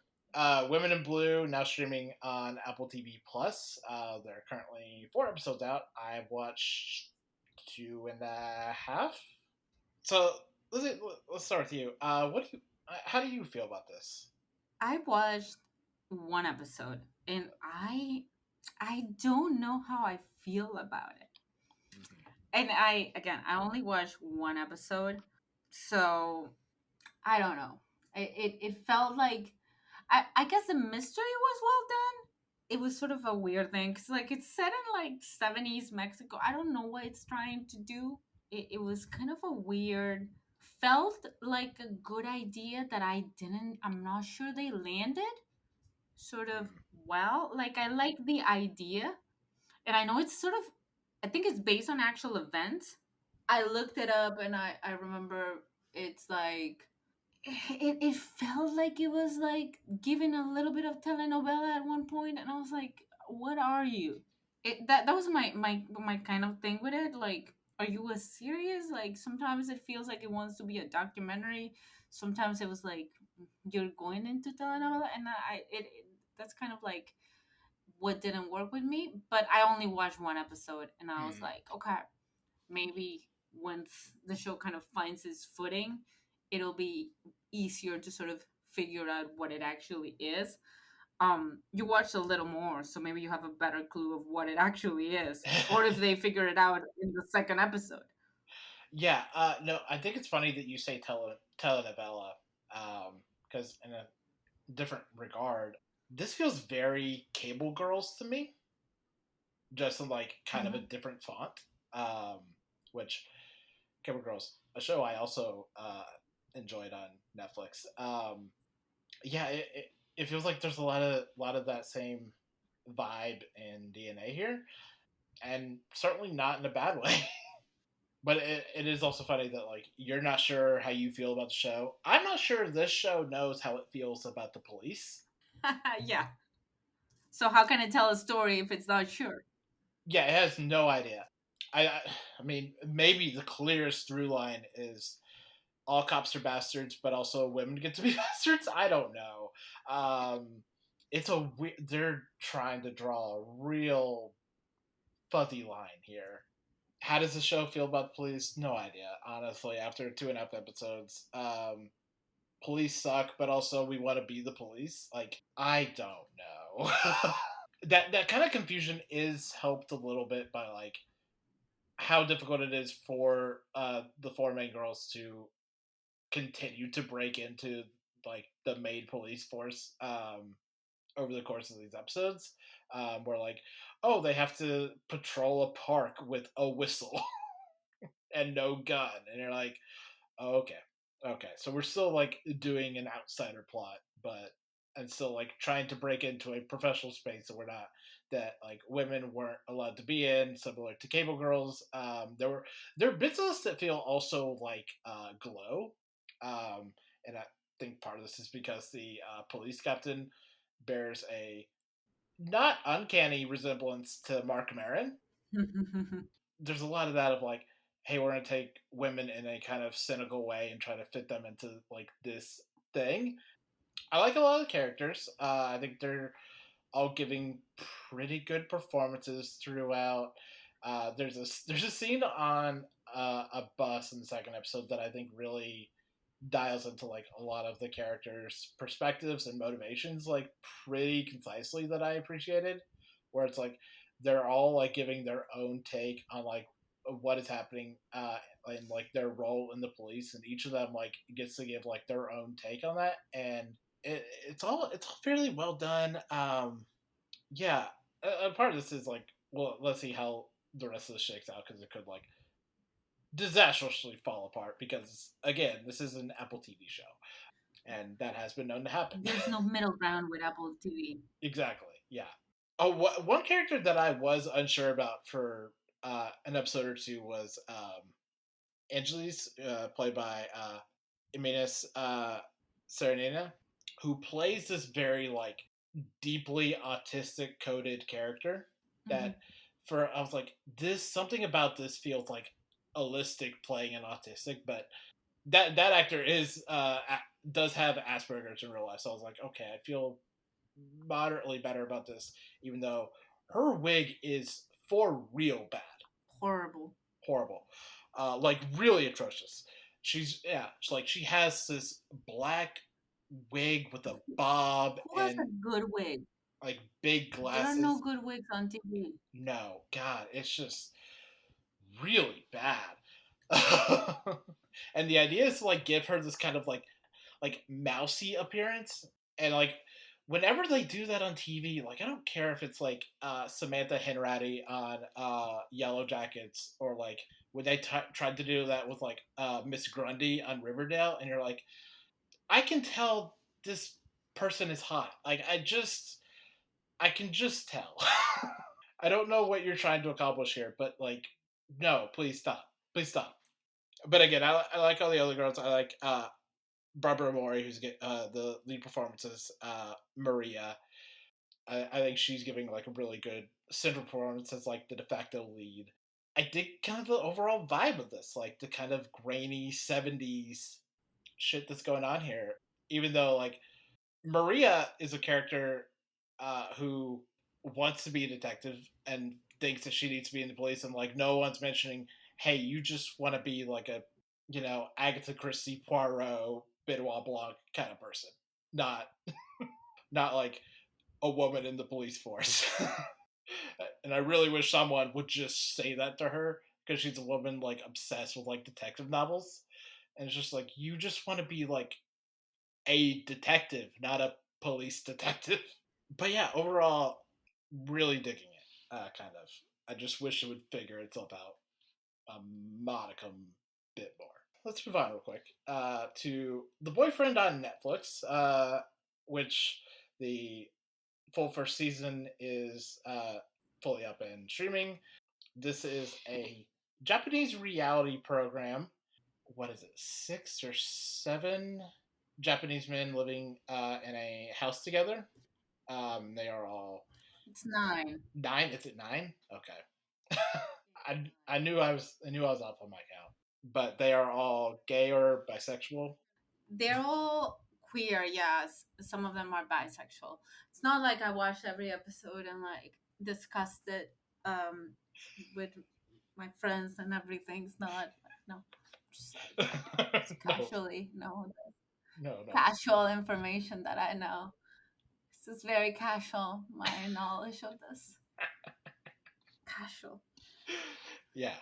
Women in Blue, now streaming on Apple TV Plus. There are currently 4 episodes out. I've watched 2.5. So let's start with you. How do you feel about this? I watched 1 episode, and I don't know how I feel about it. And I only watched 1 episode, so I don't know. It felt like, I guess the mystery was well done. It was sort of a weird thing because like it's set in like 70s Mexico. I don't know what it's trying to do. It was kind of a weird, felt like a good idea that I'm not sure they landed sort of well. Like I like the idea, and I know it's sort of, I think it's based on actual events. I looked it up, and I remember it's like, it felt like it was like giving a little bit of telenovela at one point, and I was like, what are you? That was my kind of thing with it. Like, are you a serious? Like, sometimes it feels like it wants to be a documentary. Sometimes it was like you're going into telenovela, and that's kind of like what didn't work with me. But I only watched 1 episode, and I was like, okay, maybe once the show kind of finds its footing, it'll be easier to sort of figure out what it actually is. You watched a little more, so maybe you have a better clue of what it actually is, or if they figure it out in the second episode. Yeah, no, I think it's funny that you say telenovela, because in a different regard, this feels very Cable Girls to me, just in like kind of a different font. Which Cable Girls, a show I also enjoyed on Netflix. Yeah, it feels like there's a lot of that same vibe and DNA here, and certainly not in a bad way. But it is also funny that like you're not sure how you feel about the show. I'm not sure this show knows how it feels about the police. Yeah. So how can it tell a story if it's not sure? Yeah, it has no idea. I mean, maybe the clearest through line is all cops are bastards, but also women get to be bastards. I don't know. It's a they're trying to draw a real fuzzy line here. How does the show feel about the police? No idea, honestly. After 2.5 episodes, police suck, but also we want to be the police. Like, I don't know. That kind of confusion is helped a little bit by like how difficult it is for the four main girls to continue to break into like the main police force over the course of these episodes. Where like, oh, they have to patrol a park with a whistle and no gun, and you're like, oh, okay, so we're still like doing an outsider plot, but and still like trying to break into a professional space that we're not, that like women weren't allowed to be in, similar to Cable Girls. There are bits of this that feel also like Glow, and I think part of this is because the police captain bears a not uncanny resemblance to Mark Maron. There's a lot of that of like, hey, we're gonna take women in a kind of cynical way and try to fit them into like this thing. I like a lot of the characters. I think they're all giving pretty good performances throughout. There's a scene on a bus in the second episode that I think really dials into like a lot of the characters' perspectives and motivations like pretty concisely, that I appreciated. Where it's like they're all like giving their own take on like what is happening and like their role in the police, and each of them like gets to give like their own take on that, and it's all fairly well done. Yeah, a part of this is like, well, let's see how the rest of this shakes out, because it could like disastrously fall apart, because again, this is an Apple TV show, and that has been known to happen. There's no middle ground with Apple TV. Exactly. Yeah. Oh, one character that I was unsure about for an episode or two was Angeles, played by Eminis Serenina, who plays this very like deeply autistic coded character that for I was like, this something about this feels like allistic playing an autistic, but that actor is does have Asperger's in real life, so I was like, okay, I feel moderately better about this, even though her wig is for real bad, horrible, like really atrocious. She's like she has this black wig with a bob. Who has a good wig? Like big glasses. There are no good wigs on TV. No, God, it's just really bad. And the idea is to like give her this kind of like mousy appearance, and like whenever they do that on TV, like I don't care if it's like Samantha Henratty on Yellow Jackets, or like when they tried to do that with like Miss Grundy on Riverdale, and you're like, I can tell this person is hot. Like I can just tell. I don't know what you're trying to accomplish here, but like, no, please stop. Please stop. But again, I like all the other girls. I like Barbara Mori, who's the lead performances. Maria, I think she's giving like a really good central performance as like the de facto lead. I dig kind of the overall vibe of this, like the kind of grainy 70s shit that's going on here. Even though like Maria is a character who wants to be a detective and thinks that she needs to be in the police, and like no one's mentioning, hey, you just want to be like a, you know, Agatha Christie, Poirot, Benoit Blanc kind of person, not not like a woman in the police force. And I really wish someone would just say that to her, because she's a woman like obsessed with like detective novels, and it's just like, you just want to be like a detective, not a police detective. But yeah, overall, really digging it. Kind of. I just wish it would figure itself out a modicum bit more. Let's move on real quick to The Boyfriend on Netflix, which the full first season is fully up and streaming. This is a Japanese reality program. What is it? 6 or 7 Japanese men living in a house together. They are all. It's 9. 9? Is it 9? Okay. I knew I was off on my count, but they are all gay or bisexual. They're all queer, yes. Some of them are bisexual. It's not like I watched every episode and like discussed it with my friends and everything. It's not, no. Just like, casually, no. Casual information that I know. This is very casual, my knowledge of this. Casual. Yeah.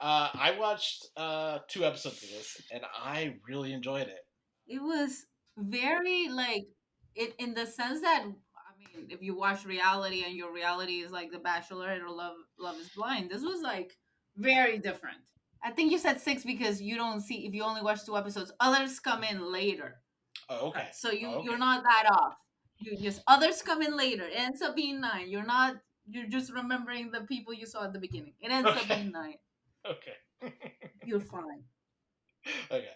I watched 2 episodes of this, and I really enjoyed it. It was very like it in the sense that I mean, if you watch reality and your reality is like The Bachelor or Love is Blind, this was like very different. I think you said 6 because you don't see if you only watch 2 episodes. Others come in later. Oh, okay. So you're not that off. You just others come in later. It ends up being 9. You're just remembering the people you saw at the beginning. It ends up being 9. Okay. You're fine. Okay.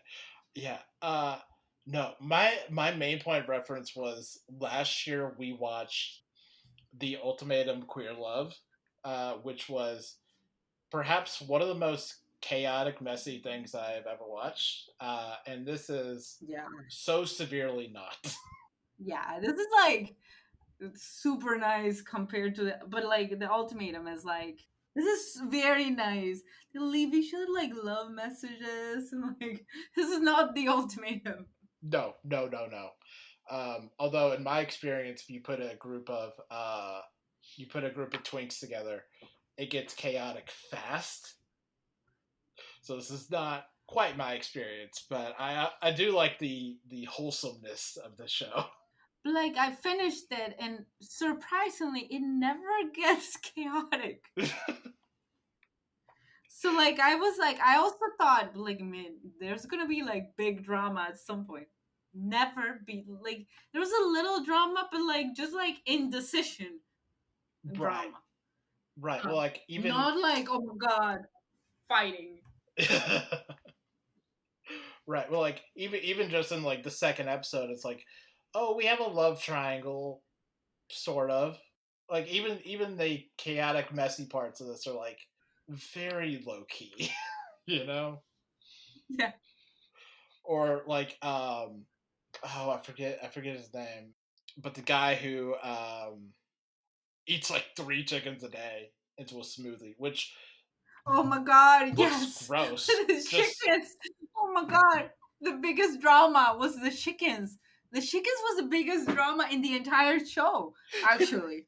Yeah. No, my main point of reference was last year we watched The Ultimatum Queer Love, which was perhaps one of the most chaotic, messy things I've ever watched. And this is so severely not. Yeah, this is like super nice compared to but like The Ultimatum is like this is very nice. They leave each other like love messages and like this is not The Ultimatum. No. Although in my experience, if you put a group of twinks together, it gets chaotic fast. So this is not quite my experience, but I do like the wholesomeness of the show. Like I finished it, and surprisingly, it never gets chaotic. So like I was like I also thought like man, there's gonna be like big drama at some point. Never be like there was a little drama, but like just like indecision drama. Right. Well, like even not like oh my god, fighting. Right. Well, like even just in like the second episode, it's like, oh, we have a love triangle, sort of. Like even the chaotic, messy parts of this are like very low key, you know? Yeah. Or like oh, I forget his name, but the guy who eats like 3 chickens a day into a smoothie, which oh my god, yes, gross. The chickens. Oh my god, the biggest drama was the chickens. The chickens was the biggest drama in the entire show, actually.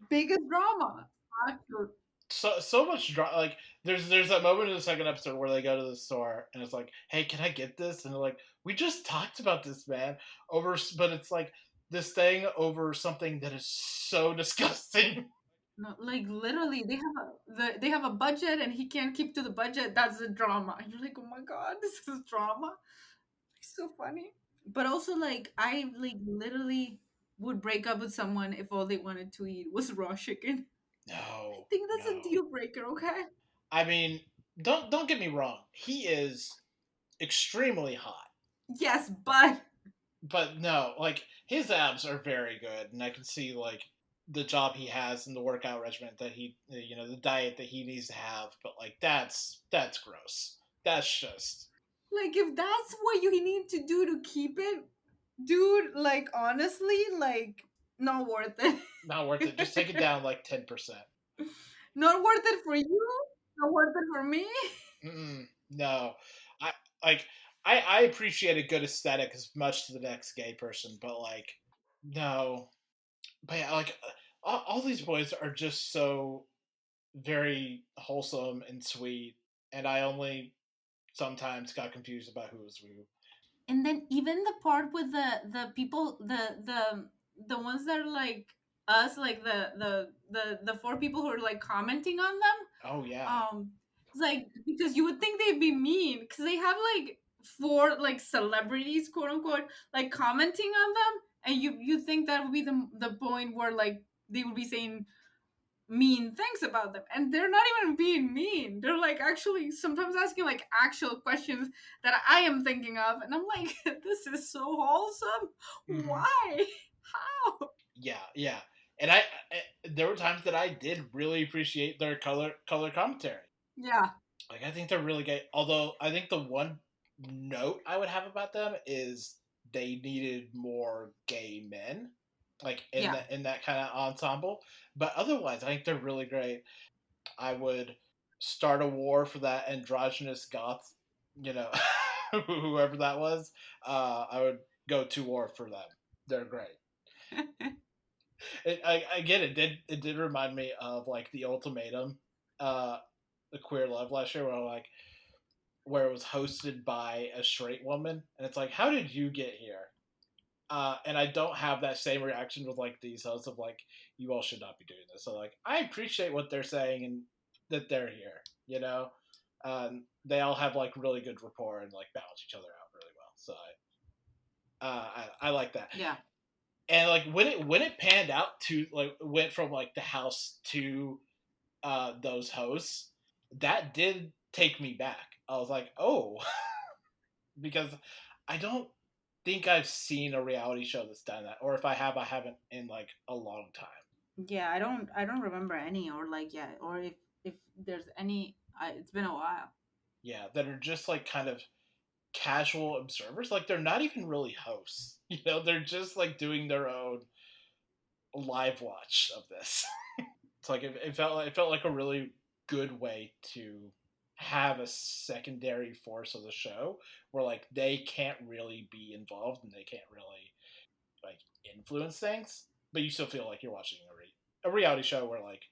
Biggest drama, actually. So much drama. Like there's that moment in the second episode where they go to the store and it's like, hey, can I get this? And they're like, we just talked about this, man. But it's like this thing over something that is so disgusting. No, like literally, they have a budget and he can't keep to the budget. That's the drama, and you're like, oh my god, this is drama. It's so funny. But also, like, I like literally would break up with someone if all they wanted to eat was raw chicken. No, I think that's a deal breaker. Okay. I mean, don't get me wrong. He is extremely hot. Yes, but no, like his abs are very good, and I can see like the job he has and the workout regimen that he, the diet that he needs to have. But like that's gross. That's just like if that's what you need to do to keep it, dude. Like honestly, like not worth it. Not worth it. Just take it down like 10%. Not worth it for you. Not worth it for me. No, I appreciate a good aesthetic as much to the next gay person, but like no, but yeah, like all these boys are just so very wholesome and sweet, and I only sometimes got confused about who was who. And then even the part with the people, the ones that are like us, like the 4 people who are like commenting on them. Oh yeah. It's like because you would think they'd be mean because they have like 4 like celebrities, quote unquote, like commenting on them, and you think that would be the point where like they would be saying mean things about them, and they're not even being mean. They're like actually sometimes asking like actual questions that I am thinking of, and I'm like, this is so wholesome. Why? How? Yeah. And I there were times that I did really appreciate their color commentary. Yeah. Like I think they're really gay. Although I think the one note I would have about them is they needed more gay men, like Yeah. in that kind of ensemble. But otherwise, I think they're really great. I would start a war for that androgynous goth, you know, whoever that was. I would go to war for them. They're great. I get it. It did remind me of like the Ultimatum, uh, the Queer Love last year, where it was hosted by a straight woman, and it's like, how did you get here? And I don't have that same reaction with like these hosts of like, you all should not be doing this. So like, I appreciate what they're saying and that they're here. You know, they all have like really good rapport and like balance each other out really well. So I like that. Yeah. And like when it panned out to like went from like the house to those hosts, that did take me back. I was like, oh, because I don't think I've seen a reality show that's done that, or if I have, I haven't in like a long time. Yeah, I don't remember any, or like, yeah, or if there's any, it's been a while. Yeah, that are just like kind of casual observers. Like they're not even really hosts. You know, they're just like doing their own live watch of this. It's like it felt like a really good way to have a secondary force of the show where like they can't really be involved and they can't really like influence things, but you still feel like you're watching a reality show where like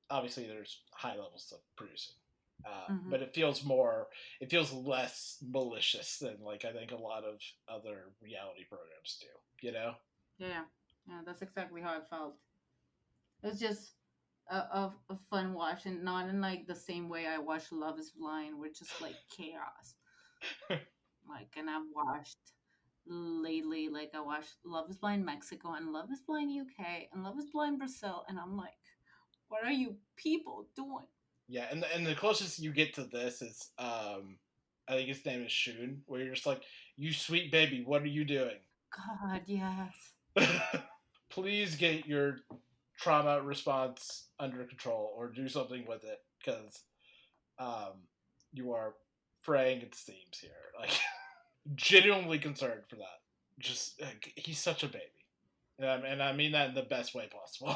obviously there's high levels of producing, but it feels less malicious than like I think a lot of other reality programs do. You know? Yeah, that's exactly how I felt. It was just a fun watch, and not in like the same way I watched Love Is Blind, which is like chaos. Like, and I've watched lately, like I watched Love Is Blind Mexico and Love Is Blind UK and Love Is Blind Brazil, and I'm like, what are you people doing? Yeah, and the closest you get to this is I think his name is Shun, where you're just like, you sweet baby, what are you doing? God, yes. Please get your trauma response under control or do something with it because you are fraying its seams here. Like, genuinely concerned for that. Just he's such a baby, and I mean that in the best way possible.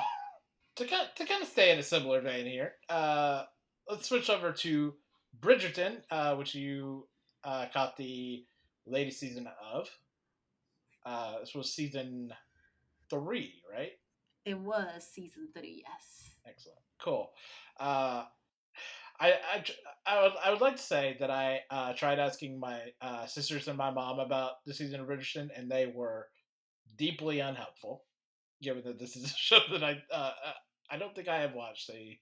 To kind of stay in a similar vein here, let's switch over to Bridgerton, which you caught the latest season of. This was season 3, right? It was season 3, yes. Excellent, cool. I, I, I would like to say that I tried asking my sisters and my mom about the season of Bridgerton, and they were deeply unhelpful, given that this is a show that I don't think I have watched a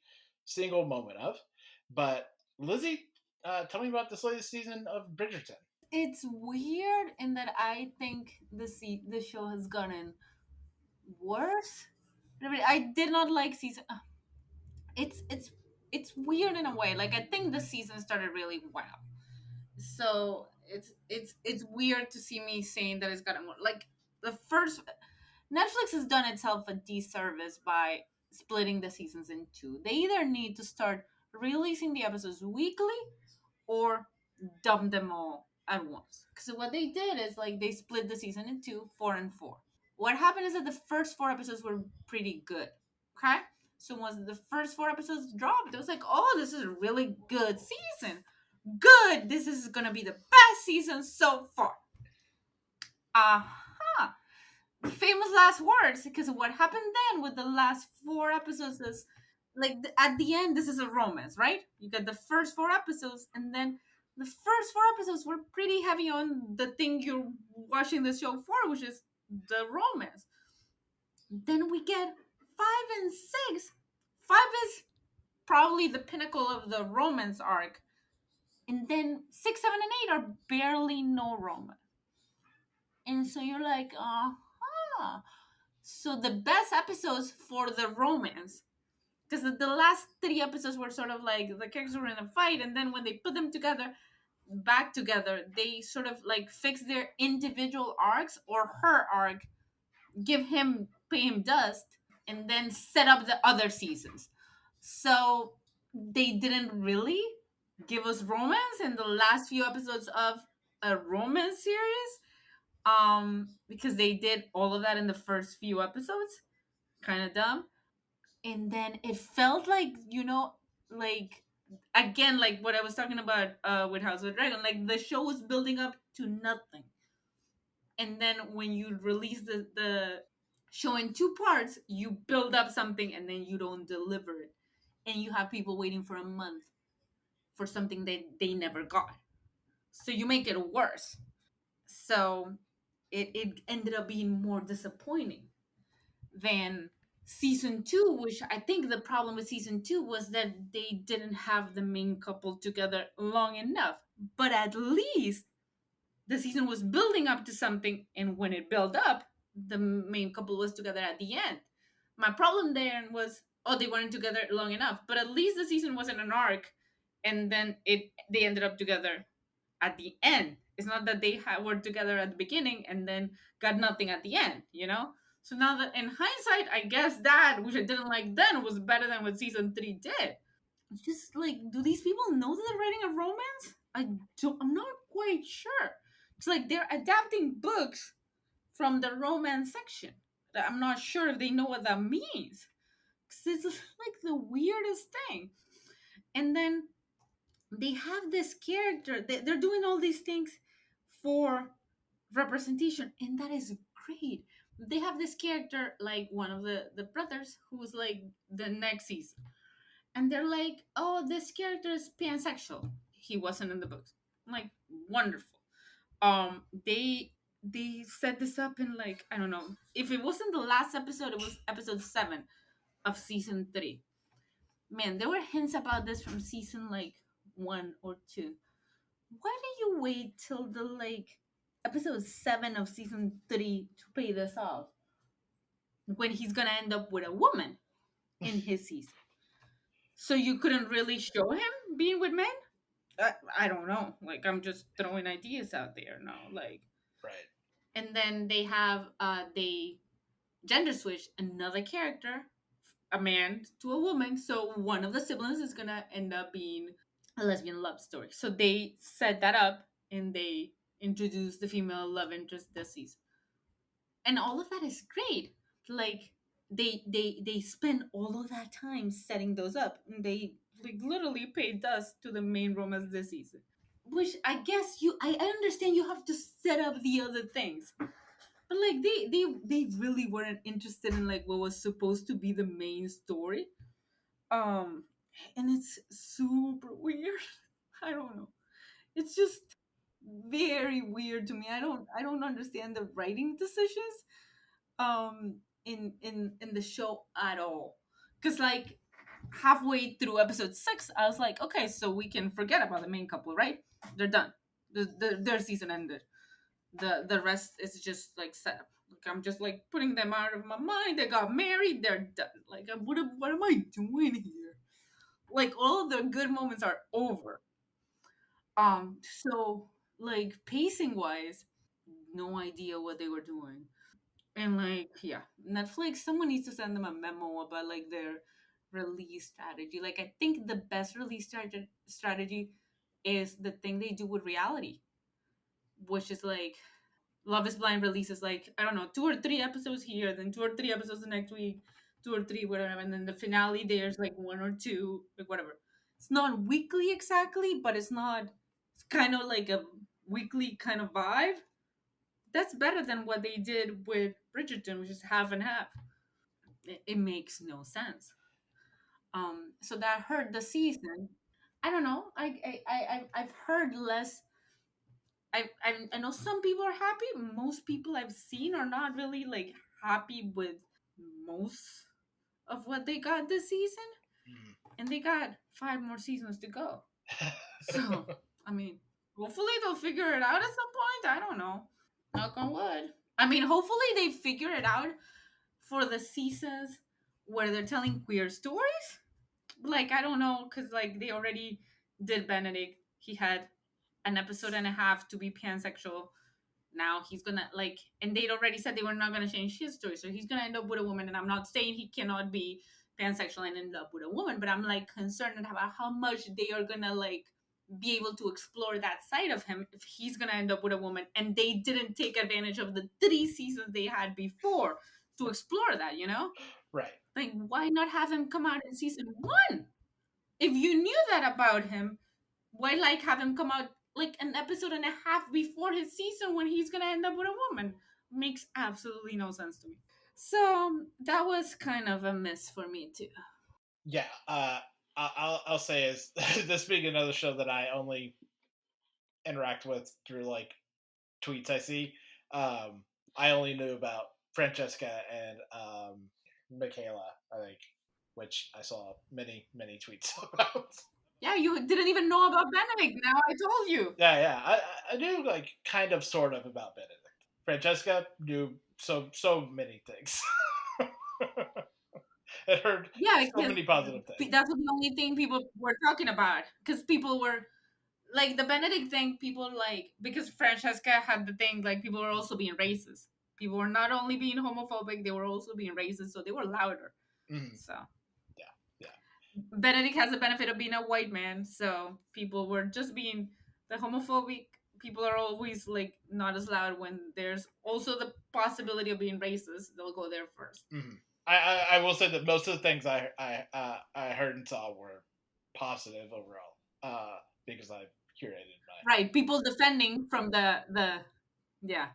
single moment of. But Lizzie, tell me about this latest season of Bridgerton. It's weird in that I think the show has gotten worse. I mean, I did not like season. It's weird in a way. Like, I think the season started really well, so it's weird to see me saying that it's gotten more. Like, the first, Netflix has done itself a disservice by splitting the seasons in two. They either need to start releasing the episodes weekly or dump them all at once. Because what they did is like they split the season in two, 4 and 4. What happened is that the first 4 episodes were pretty good. Okay? So once the first 4 episodes dropped, it was like, oh, this is a really good season. Good. This is gonna be the best season so far. Uh-huh. Famous last words, because what happened then with the last 4 episodes is like at the end, this is a romance, right? You get the first 4 episodes, and then the first 4 episodes were pretty heavy on the thing you're watching the show for, which is the romance. Then we get 5 and 6. 5 is probably the pinnacle of the romance arc, and then 6, 7, and 8 are barely no romance. And so you're like, so the best episodes for the romance, because the last 3 episodes were sort of like the characters were in a fight, and then when they put them back together, they sort of like fix their individual arcs, or her arc pay him dust, and then set up the other seasons. So they didn't really give us romance in the last few episodes of a romance series, because they did all of that in the first few episodes. Kind of dumb. And then it felt like, like, again, like what I was talking about with House of the Dragon, like the show was building up to nothing, and then when you release the show in two parts, you build up something and then you don't deliver it, and you have people waiting for a month for something that they never got, so you make it worse. So it ended up being more disappointing than season two, which I think the problem with season two was that they didn't have the main couple together long enough. But at least the season was building up to something, and when it built up, the main couple was together at the end. My problem there was, oh, they weren't together long enough, but at least the season wasn't an arc, and then they ended up together at the end. It's not that they were together at the beginning and then got nothing at the end, you know? So now that in hindsight, I guess that, which I didn't like then, was better than what season three did. It's just like, do these people know that they're writing a romance? I'm not quite sure. It's like they're adapting books from the romance section. I'm not sure if they know what that means. Because it's like the weirdest thing. And then they have this character, they're doing all these things for representation, and that is great. They have this character, like one of the brothers, who's like the next season, and they're like, oh, this character is pansexual. He wasn't in the books. I'm like, wonderful. They set this up in, like, I don't know, if it wasn't the last episode, it was episode 7 of season 3. Man, there were hints about this from season like 1 or 2. Why do you wait till the like episode 7 of season 3 to pay this off when he's gonna end up with a woman in his season? So you couldn't really show him being with men? I don't know. Like, I'm just throwing ideas out there now. Like, right. And then they gender switch another character, a man to a woman. So one of the siblings is gonna end up being a lesbian love story. So they set that up, and they introduced the female love interest this season, and all of that is great. Like, they spend all of that time setting those up, and they like literally pay dust to the main romance this season. Which I guess I understand you have to set up the other things, but like they really weren't interested in like what was supposed to be the main story. Um, and it's super weird. I don't know. It's just very weird to me. I don't understand the writing decisions in the show at all. Cuz like halfway through episode 6, I was like, okay, so we can forget about the main couple, right? They're done. Their season ended. The rest is just like set up. Like, I'm just like putting them out of my mind. They got married. They're done. Like, what am I doing here? Like, all of the good moments are over. So like pacing wise, no idea what they were doing. And like, yeah, Netflix, someone needs to send them a memo about like their release strategy. Like, I think the best release strategy is the thing they do with reality, which is like Love is Blind releases like, I don't know, 2 or 3 episodes here, then 2 or 3 episodes the next week, 2 or 3 whatever, and then the finale there's like 1 or 2, like whatever. It's not weekly exactly, but it's kind of like a weekly kind of vibe. That's better than what they did with Bridgerton, which is half and half. It makes no sense. So that hurt the season. I don't know. I've heard less. I know some people are happy. Most people I've seen are not really like happy with most of what they got this season, and they got 5 more seasons to go. So I mean, hopefully they'll figure it out at some point. I don't know. Knock on wood. I mean, hopefully they figure it out for the seasons where they're telling queer stories. Like, I don't know, because like they already did Benedict. He had an episode and a half to be pansexual. now he's gonna like, and they'd already said they were not gonna change his story, so he's gonna end up with a woman. And I'm not saying he cannot be pansexual and end up with a woman, but I'm like concerned about how much they are gonna like be able to explore that side of him if he's gonna end up with a woman, and they didn't take advantage of the 3 seasons they had before to explore that, you know? Right. Like, why not have him come out in season 1? If you knew that about him, why like have him come out like an episode and a half before his season when he's gonna end up with a woman? Makes absolutely no sense to me. So that was kind of a miss for me too. Yeah, I'll say is this being another show that I only interact with through like tweets I see. I only knew about Francesca and Michaela, I think, which I saw many tweets about. Yeah, you didn't even know about Benedict. Now I told you. Yeah. I knew like kind of sort of about Benedict. Francesca knew so many things. It heard so many positive things. That's the only thing people were talking about, because people were like the Benedict thing. People like, because Francesca had the thing like people were also being racist. People were not only being homophobic, they were also being racist, so they were louder. Mm-hmm. So yeah. Benedict has the benefit of being a white man, so people were just being the homophobic. People are always like not as loud when there's also the possibility of being racist. They'll go there first. Mm-hmm. I will say that most of the things I heard and saw were positive overall, because I've curated my right people defending from the yeah.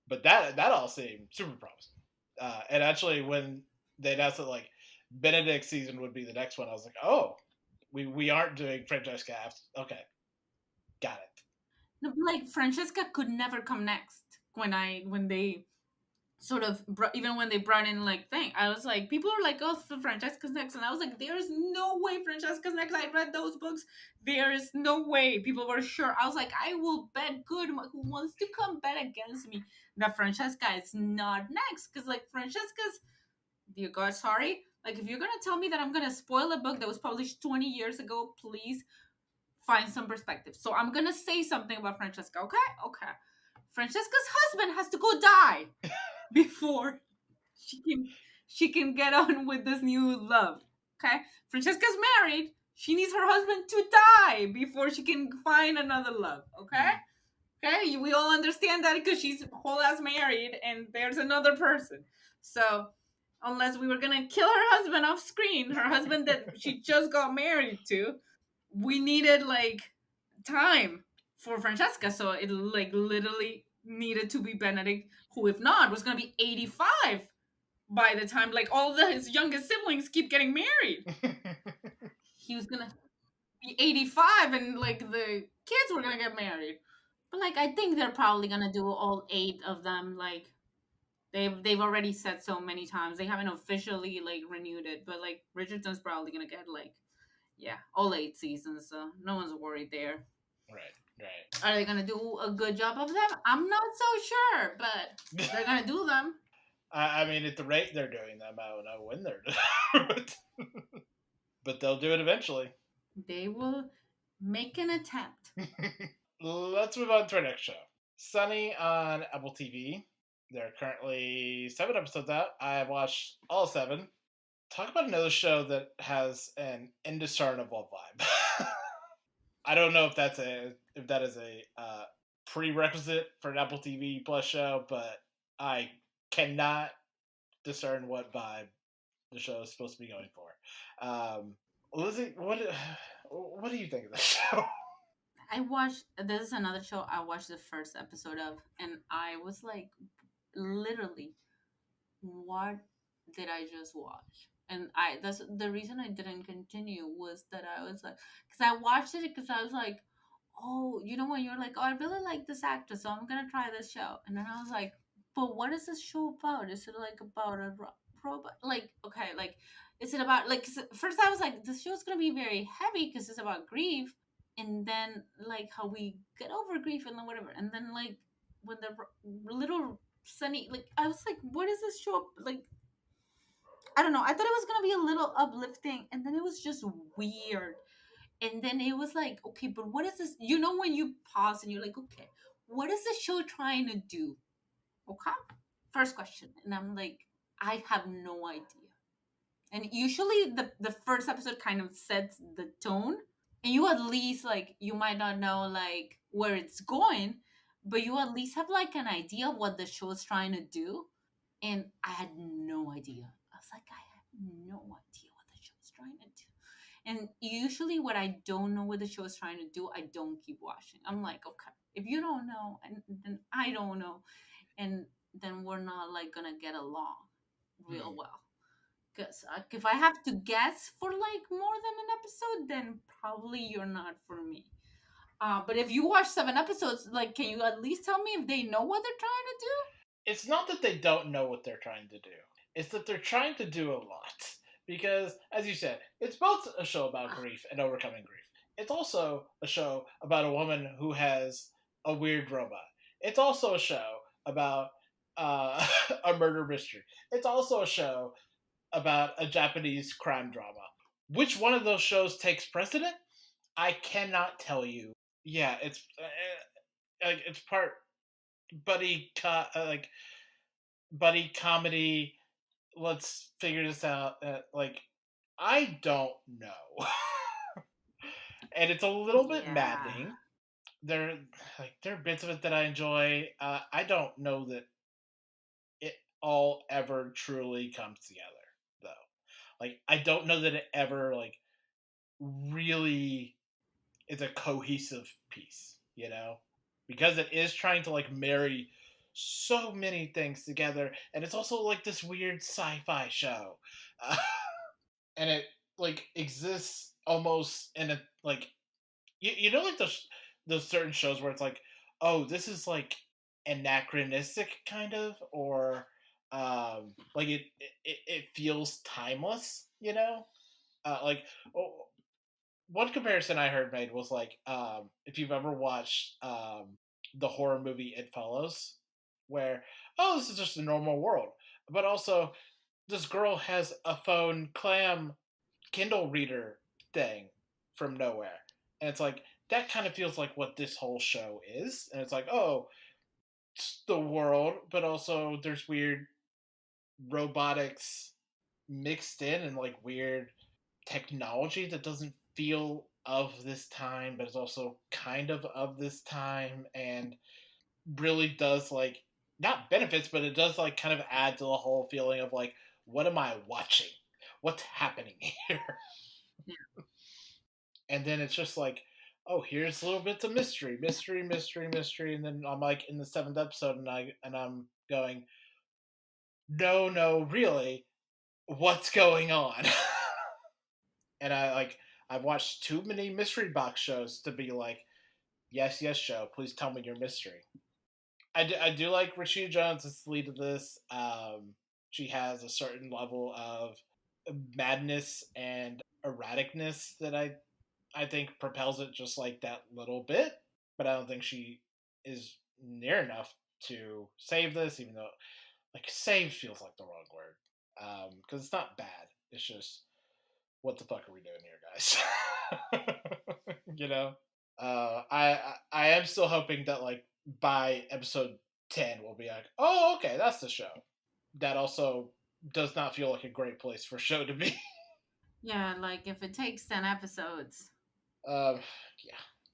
But that all seemed super promising, and actually when they announced that like Benedict's season would be the next one, I was like, oh, we aren't doing Francesca after. Okay, got it. No, like Francesca could never come next. When they sort of even when they brought in like thing, I was like, people are like, oh, so Francesca's next, and I was like, there's no way Francesca's next. I read those books. There is no way. People were sure. I was like, I will bet good. Who wants to come bet against me that Francesca is not next? Because like Francesca's, dear God, sorry. Like if you're gonna tell me that I'm gonna spoil a book that was published 20 years ago, please find some perspective. So I'm gonna say something about Francesca. Okay. Francesca's husband has to go die before she can get on with this new love. Okay, Francesca's married. She needs her husband to die before she can find another love. Okay, we all understand that because she's whole ass married and there's another person. So unless we were gonna kill her husband off screen, her husband that she just got married to, we needed like time for Francesca. So it like literally needed to be Benedict, who if not was gonna be 85 by the time like all his youngest siblings keep getting married. He was gonna be 85 and like the kids were gonna get married. But like I think they're probably gonna do all 8 of them. Like they've already said so many times. They haven't officially like renewed it, but like Bridgerton's probably gonna get like all 8 seasons, so no one's worried there. Right. Are they gonna do a good job of them? I'm not so sure, but they're gonna do them. I mean, at the rate they're doing them, I don't know when they're doing it. But they'll do it eventually. They will make an attempt. Let's move on to our next show. Sunny on Apple TV. There are currently 7 episodes out. I've watched all 7. Talk about another show that has an indiscernible vibe. I don't know if that is a prerequisite for an Apple TV Plus show, but I cannot discern what vibe the show is supposed to be going for. Lizzie, what do you think of this show? This is another show I watched the first episode of, and I was like, literally, what did I just watch? And that's the reason I didn't continue, was that I was like, because I watched it because I was like, oh, you know when you're like, oh, I really like this actress, so I'm gonna try this show. And then I was like, but what is this show about? Is it like about a robot? Like, okay, like, is it about like? First I was like, this show's gonna be very heavy because it's about grief, and then like how we get over grief and then whatever, and then like when the little Sunny, like I was like, what is this show like? I don't know. I thought it was gonna be a little uplifting, and then it was just weird. And then it was like, okay, but what is this? You know, when you pause and you're like, okay, what is the show trying to do? Okay, first question. And I'm like, I have no idea. And usually the first episode kind of sets the tone, and you at least, like, you might not know like where it's going, but you at least have like an idea of what the show is trying to do. And I had no idea. I was like, I have no idea what the show is trying to do. And usually, what I don't know what the show is trying to do, I don't keep watching. I'm like, okay, if you don't know, and then I don't know, and then we're not like gonna get along real well. Because if I have to guess for like more than an episode, then probably you're not for me. But if you watch 7 episodes, like, can you at least tell me if they know what they're trying to do? It's not that they don't know what they're trying to do. It's that they're trying to do a lot. Because, as you said, it's both a show about grief and overcoming grief. It's also a show about a woman who has a weird robot. It's also a show about a murder mystery. It's also a show about a Japanese crime drama. Which one of those shows takes precedent? I cannot tell you. Yeah, it's part buddy comedy. Let's figure this out. I don't know, and it's a little bit maddening. There are bits of it that I enjoy. I don't know that it all ever truly comes together, though. Like, I don't know that it ever like really is a cohesive piece, because it is trying to like marry so many things together, and it's also like this weird sci-fi show, and it like exists almost in a like like those certain shows where it's like, oh, this is like anachronistic kind of, or like it feels timeless, like, oh, one comparison I heard made was like, if you've ever watched the horror movie It Follows, where, oh, this is just a normal world, but also this girl has a phone clam Kindle reader thing from nowhere, and it's like that kind of feels like what this whole show is, and it's like, oh, it's the world, but also there's weird robotics mixed in, and like weird technology that doesn't feel of this time, but is also kind of this time, and really does like not benefits, but it does like kind of add to the whole feeling of like, what am I watching? What's happening here? Yeah. And then it's just like, oh, here's little bits of mystery, and then I'm like in the 7th episode, and I'm going, no, really, what's going on? And I've watched too many mystery box shows to be like, yes, show, please tell me your mystery. I do like Rashida Jones as the lead of this. She has a certain level of madness and erraticness that I think propels it just like that little bit, but I don't think she is near enough to save this, even though like save feels like the wrong word, because it's not bad. It's just, what the fuck are we doing here, guys? I am still hoping that like by episode 10 we'll be like, oh, okay, that's the show. That also does not feel like a great place for a show to be. Yeah, like if it takes 10 episodes. Yeah.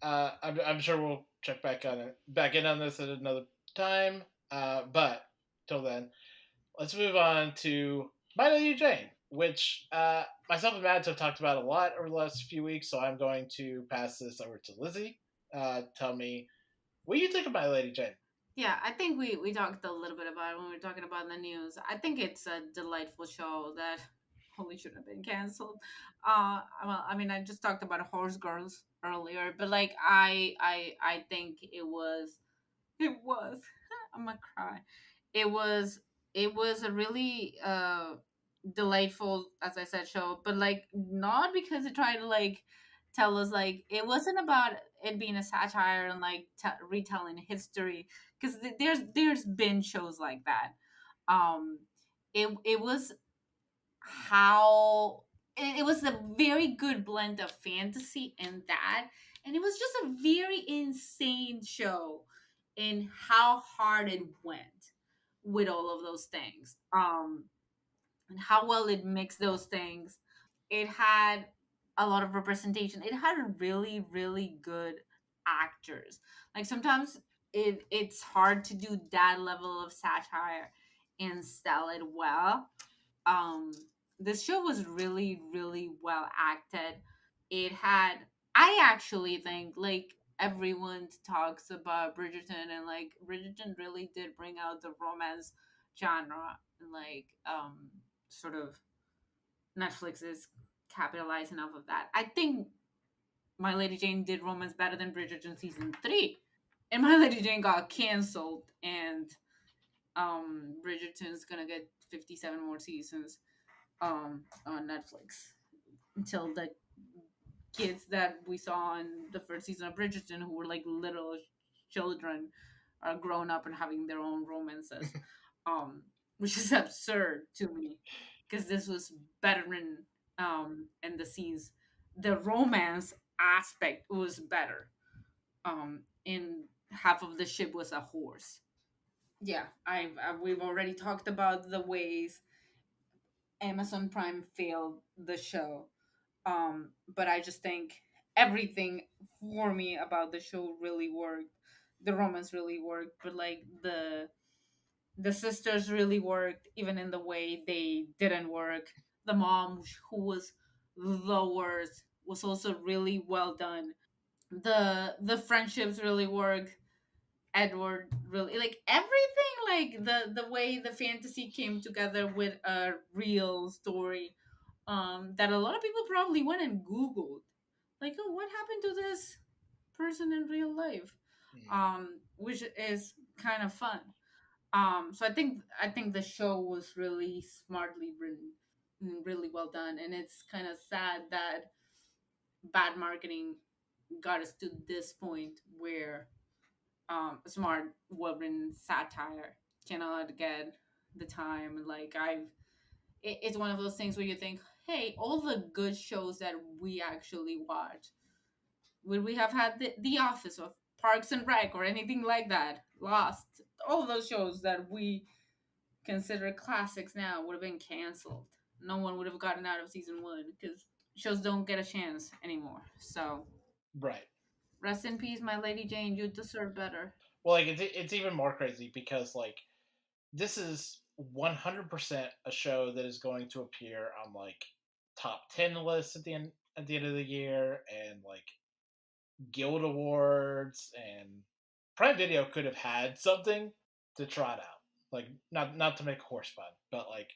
I'm sure we'll check back in on this at another time. But till then, let's move on to My Lady Jane, which myself and Mads have talked about a lot over the last few weeks, so I'm going to pass this over to Lizzie. Tell me, what do you think of My Lady Jane? Yeah, I think we talked a little bit about it when we were talking about the news. I think it's a delightful show that probably shouldn't have been canceled. Well, I mean, I just talked about Horse Girls earlier, but like I think it was I'm gonna cry. It was a really delightful, as I said, show, but like not because it tried to like tell us, like, it wasn't about it being a satire and like retelling history, because there's been shows like that. It was how it was a very good blend of fantasy and that, and it was just a very insane show in how hard it went with all of those things, and how well it mixed those things. It had a lot of representation. It had really really good actors. Like sometimes it's hard to do that level of satire and sell it well. um this show was really really well acted. It had, I actually think, like, everyone talks about Bridgerton, and like Bridgerton really did bring out the romance genre, and like sort of Netflix is capitalizing off of that. I think My Lady Jane did romance better than Bridgerton season 3, and My Lady Jane got canceled, and Bridgerton's gonna get 57 more seasons on Netflix until the kids that we saw in the first season of Bridgerton, who were like little children, are grown up and having their own romances, which is absurd to me because this was better in the scenes. The romance aspect was better. In half of the ship was a horse. Yeah, we've already talked about the ways Amazon Prime failed the show. But I just think everything for me about the show really worked. The romance really worked, but like the sisters really worked, even in the way they didn't work. The mom, who was the worst, was also really well done. The friendships really worked. Edward really, like, everything, like the way the fantasy came together with a real story, that a lot of people probably went and googled, like, oh, what happened to this person in real life, which is kind of fun. So I think the show was really smartly written and really well done, and it's kind of sad that bad marketing got us to this point where smart well-written satire cannot get the time. Like, it's one of those things where you think, hey, all the good shows that we actually watch, would we have had the Office or Parks and Rec or anything like that? Lost. All of those shows that we consider classics now would have been canceled. No one would have gotten out of season 1 because shows don't get a chance anymore. So, right. rest in peace, My Lady Jane. You deserve better. Well, like it's even more crazy because like this is 100% a show that is going to appear on like top 10 lists at the end of the year, and like Guild Awards, and Prime Video could have had something to trot out. Like, not to make horse fun, but like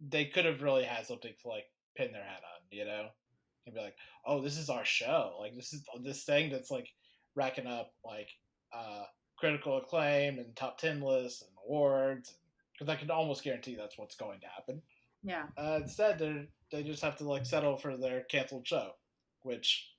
they could have really had something to like pin their hat on, you know, and be like, oh, this is our show. Like, this is this thing that's like racking up like uh, critical acclaim and top 10 lists and awards, because I can almost guarantee that's what's going to happen. Yeah. Instead, they just have to like settle for their canceled show, which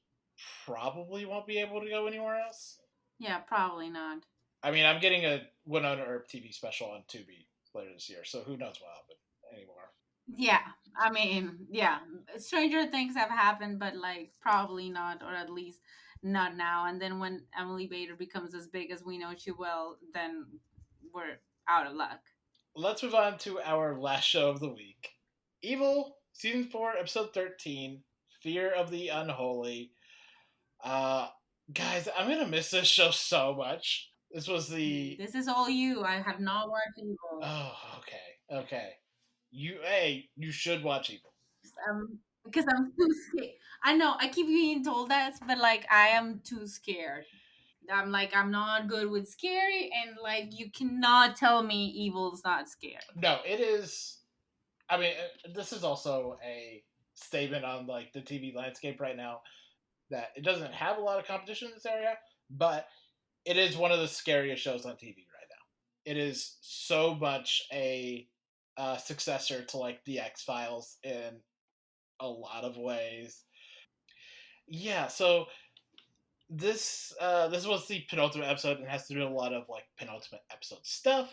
probably won't be able to go anywhere else. Yeah, probably not. I mean, I'm getting a Winona Earp TV special on Tubi later this year, so who knows what happened anymore. Yeah, I mean, yeah, stranger things have happened, but like probably not, or at least not now. And then when Emily Bader becomes as big as we know she will, then we're out of luck. Let's move on to our last show of the week. Evil, Season 4, Episode 13, Fear of the Unholy. Guys, I'm gonna miss this show so much. This was the... This is all you. I have not watched Evil. Oh, okay. You should watch Evil. Because I'm too scared. I know, I keep being told that, but like, I am too scared. I'm like, I'm not good with scary, and like, you cannot tell me Evil's not scared. No, it is. I mean, this is also a statement on like the TV landscape right now, that it doesn't have a lot of competition in this area, but it is one of the scariest shows on TV right now. It is so much a successor to like the X-Files in a lot of ways. Yeah, so this was the penultimate episode and has to do a lot of like penultimate episode stuff.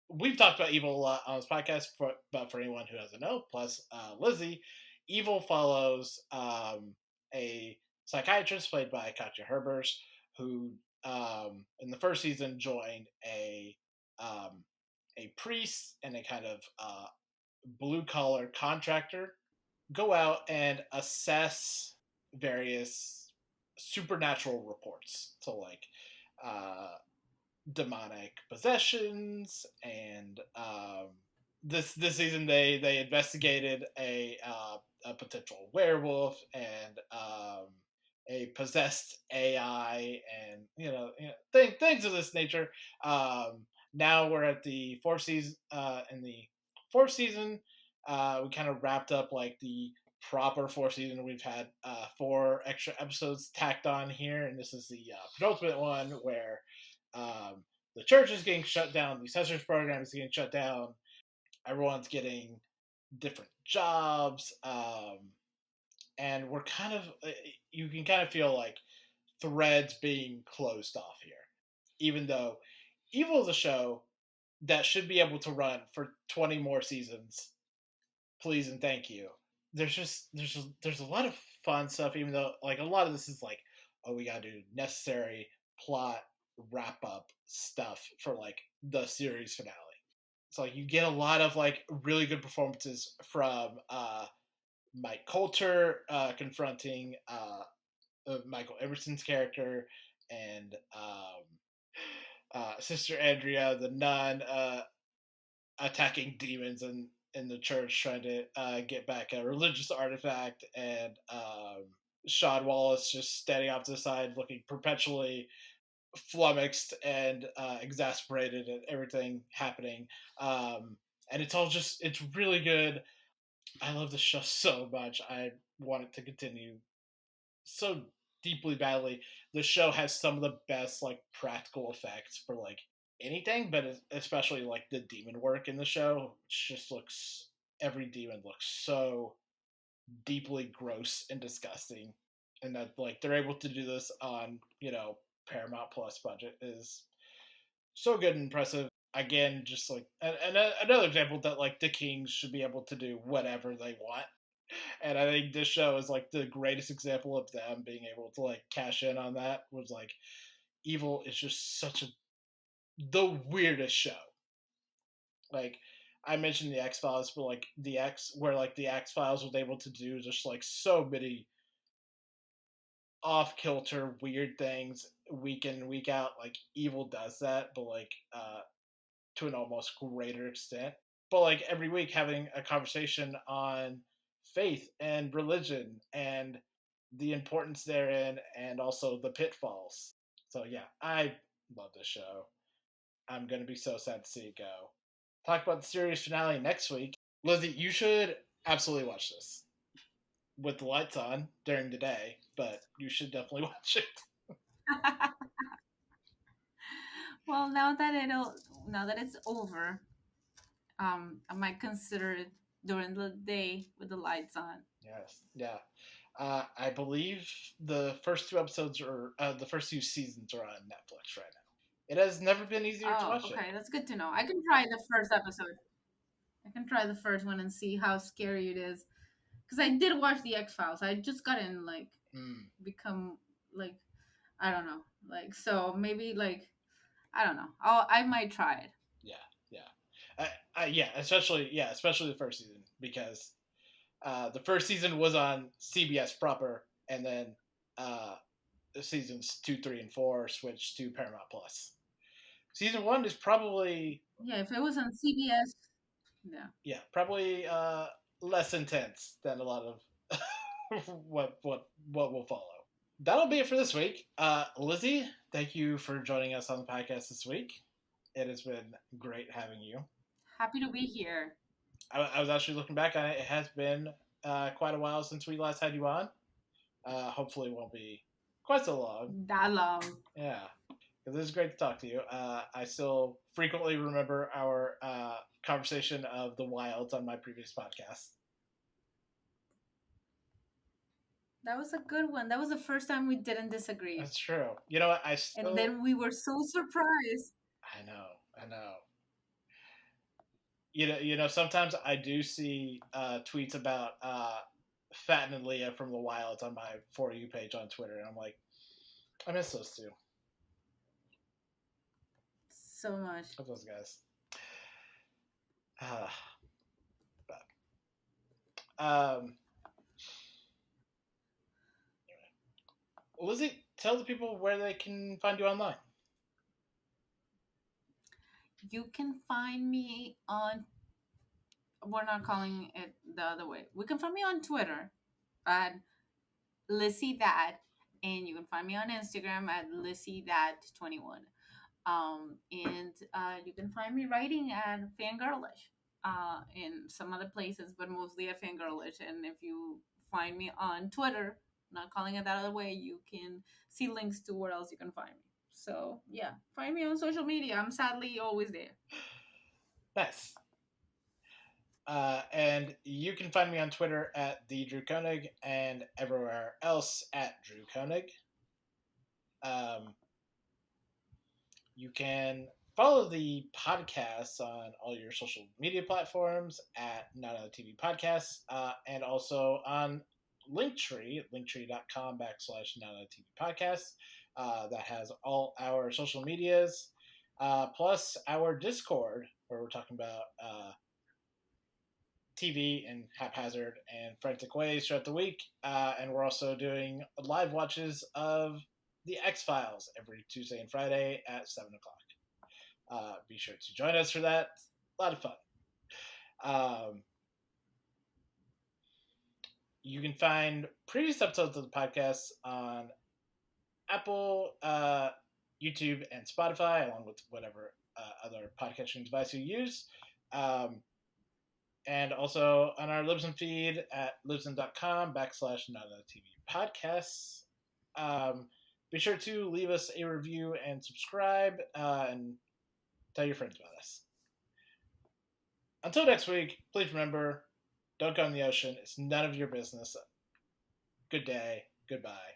We've talked about Evil a lot on this podcast, but for anyone who doesn't know, plus Lizzie, Evil follows a psychiatrist played by Katja Herbers, who in the first season joined a priest and a kind of blue collar contractor go out and assess various supernatural reports. So like demonic possessions and this season they investigated a potential werewolf and a possessed AI and things of this nature. Now we're at the fourth season. In the fourth season, we kind of wrapped up like the proper fourth season. We've had 4 extra episodes tacked on here, and this is the penultimate one where the church is getting shut down, the censorship program is getting shut down, everyone's getting different jobs, and we're kind of you can kind of feel like threads being closed off here, even though Evil is a show that should be able to run for 20 more seasons. Please and thank you. There's a lot of fun stuff, even though like a lot of this is like, oh, we gotta do necessary plot wrap up stuff for like the series finale. So like, you get a lot of like really good performances from Mike Coulter confronting Michael Emerson's character and Sister Andrea, the nun, attacking demons in the church, trying to get back a religious artifact, and Sean Wallace just standing off to the side, looking perpetually flummoxed and exasperated at everything happening. And it's really good. I love the show so much. I want it to continue so deeply badly. The show has some of the best like practical effects for like anything, but especially like the demon work in the show. Just looks every demon looks so deeply gross and disgusting, and that like they're able to do this on Paramount Plus budget is so good and impressive. Again, just like another example that like the Kings should be able to do whatever they want, and I think this show is like the greatest example of them being able to like cash in on that. Was like Evil is just the weirdest show. Like I mentioned the X Files, but like the X Files was able to do just like so many off kilter weird things week in week out. Like Evil does that, but like to an almost greater extent. But like every week having a conversation on faith and religion and the importance therein, and also the pitfalls. So yeah, I love this show. I'm gonna be so sad to see it go. Talk about the series finale next week. Lizzie, you should absolutely watch this with the lights on during the day, but you should definitely watch it. Well, now that it's over, I might consider it during the day with the lights on. Yes, yeah. I believe the first 2 episodes the first 2 seasons are on Netflix right now. It has never been easier to watch. Okay, that's good to know. I can try the first episode. I can try the first one and see how scary it is. Because I did watch the X Files. I just got in like become like I don't know, like so maybe like I don't know. I might try it. Yeah, especially the first season, because the first season was on CBS proper, and then seasons 2, 3, and 4 switched to Paramount Plus. Season 1 is probably if it was on CBS, probably less intense than a lot of what will follow. That'll be it for this week. Lizzie, thank you for joining us on the podcast this week. It has been great having you. Happy to be here. I was actually looking back on it. It has been quite a while since we last had you on. Hopefully it won't be quite so long. That long. Yeah. It is great to talk to you. I still frequently remember our conversation of the Wilds on my previous podcast. That was a good one. That was the first time we didn't disagree. That's true. You know what? And then we were so surprised. I know. You know, sometimes I do see tweets about Fatten and Leah from The Wilds on my For You page on Twitter, and I'm like, I miss those two. So much. Love those guys. Lizzie, tell the people where they can find you online. You can find me on. We're not calling it the other way. We can find me on Twitter at Lizzie That, and you can find me on Instagram at Lizzie That21. And you can find me writing at Fangirlish in some other places, but mostly at Fangirlish. And if you find me on Twitter, not calling it that other way, you can see links to where else you can find me. So yeah, find me on social media. I'm sadly always there. Nice. And you can find me on Twitter at the Drew Koenig and everywhere else at Drew Koenig. You can follow the podcast on all your social media platforms at Not Another TV Podcasts, and also on Linktree, linktree.com/Not Another TV Podcasts. That has all our social medias, plus our Discord, where we're talking about TV in haphazard and frantic ways throughout the week. And we're also doing live watches of The X-Files every Tuesday and Friday at 7 o'clock. Be sure to join us for that. A lot of fun. You can find previous episodes of the podcast on Apple, YouTube, and Spotify, along with whatever other podcasting device you use. And also on our Libsyn feed at libsyn.com/NotAnotherTV Podcasts. Be sure to leave us a review and subscribe, and tell your friends about us. Until next week, please remember, don't go in the ocean. It's none of your business. Good day. Goodbye.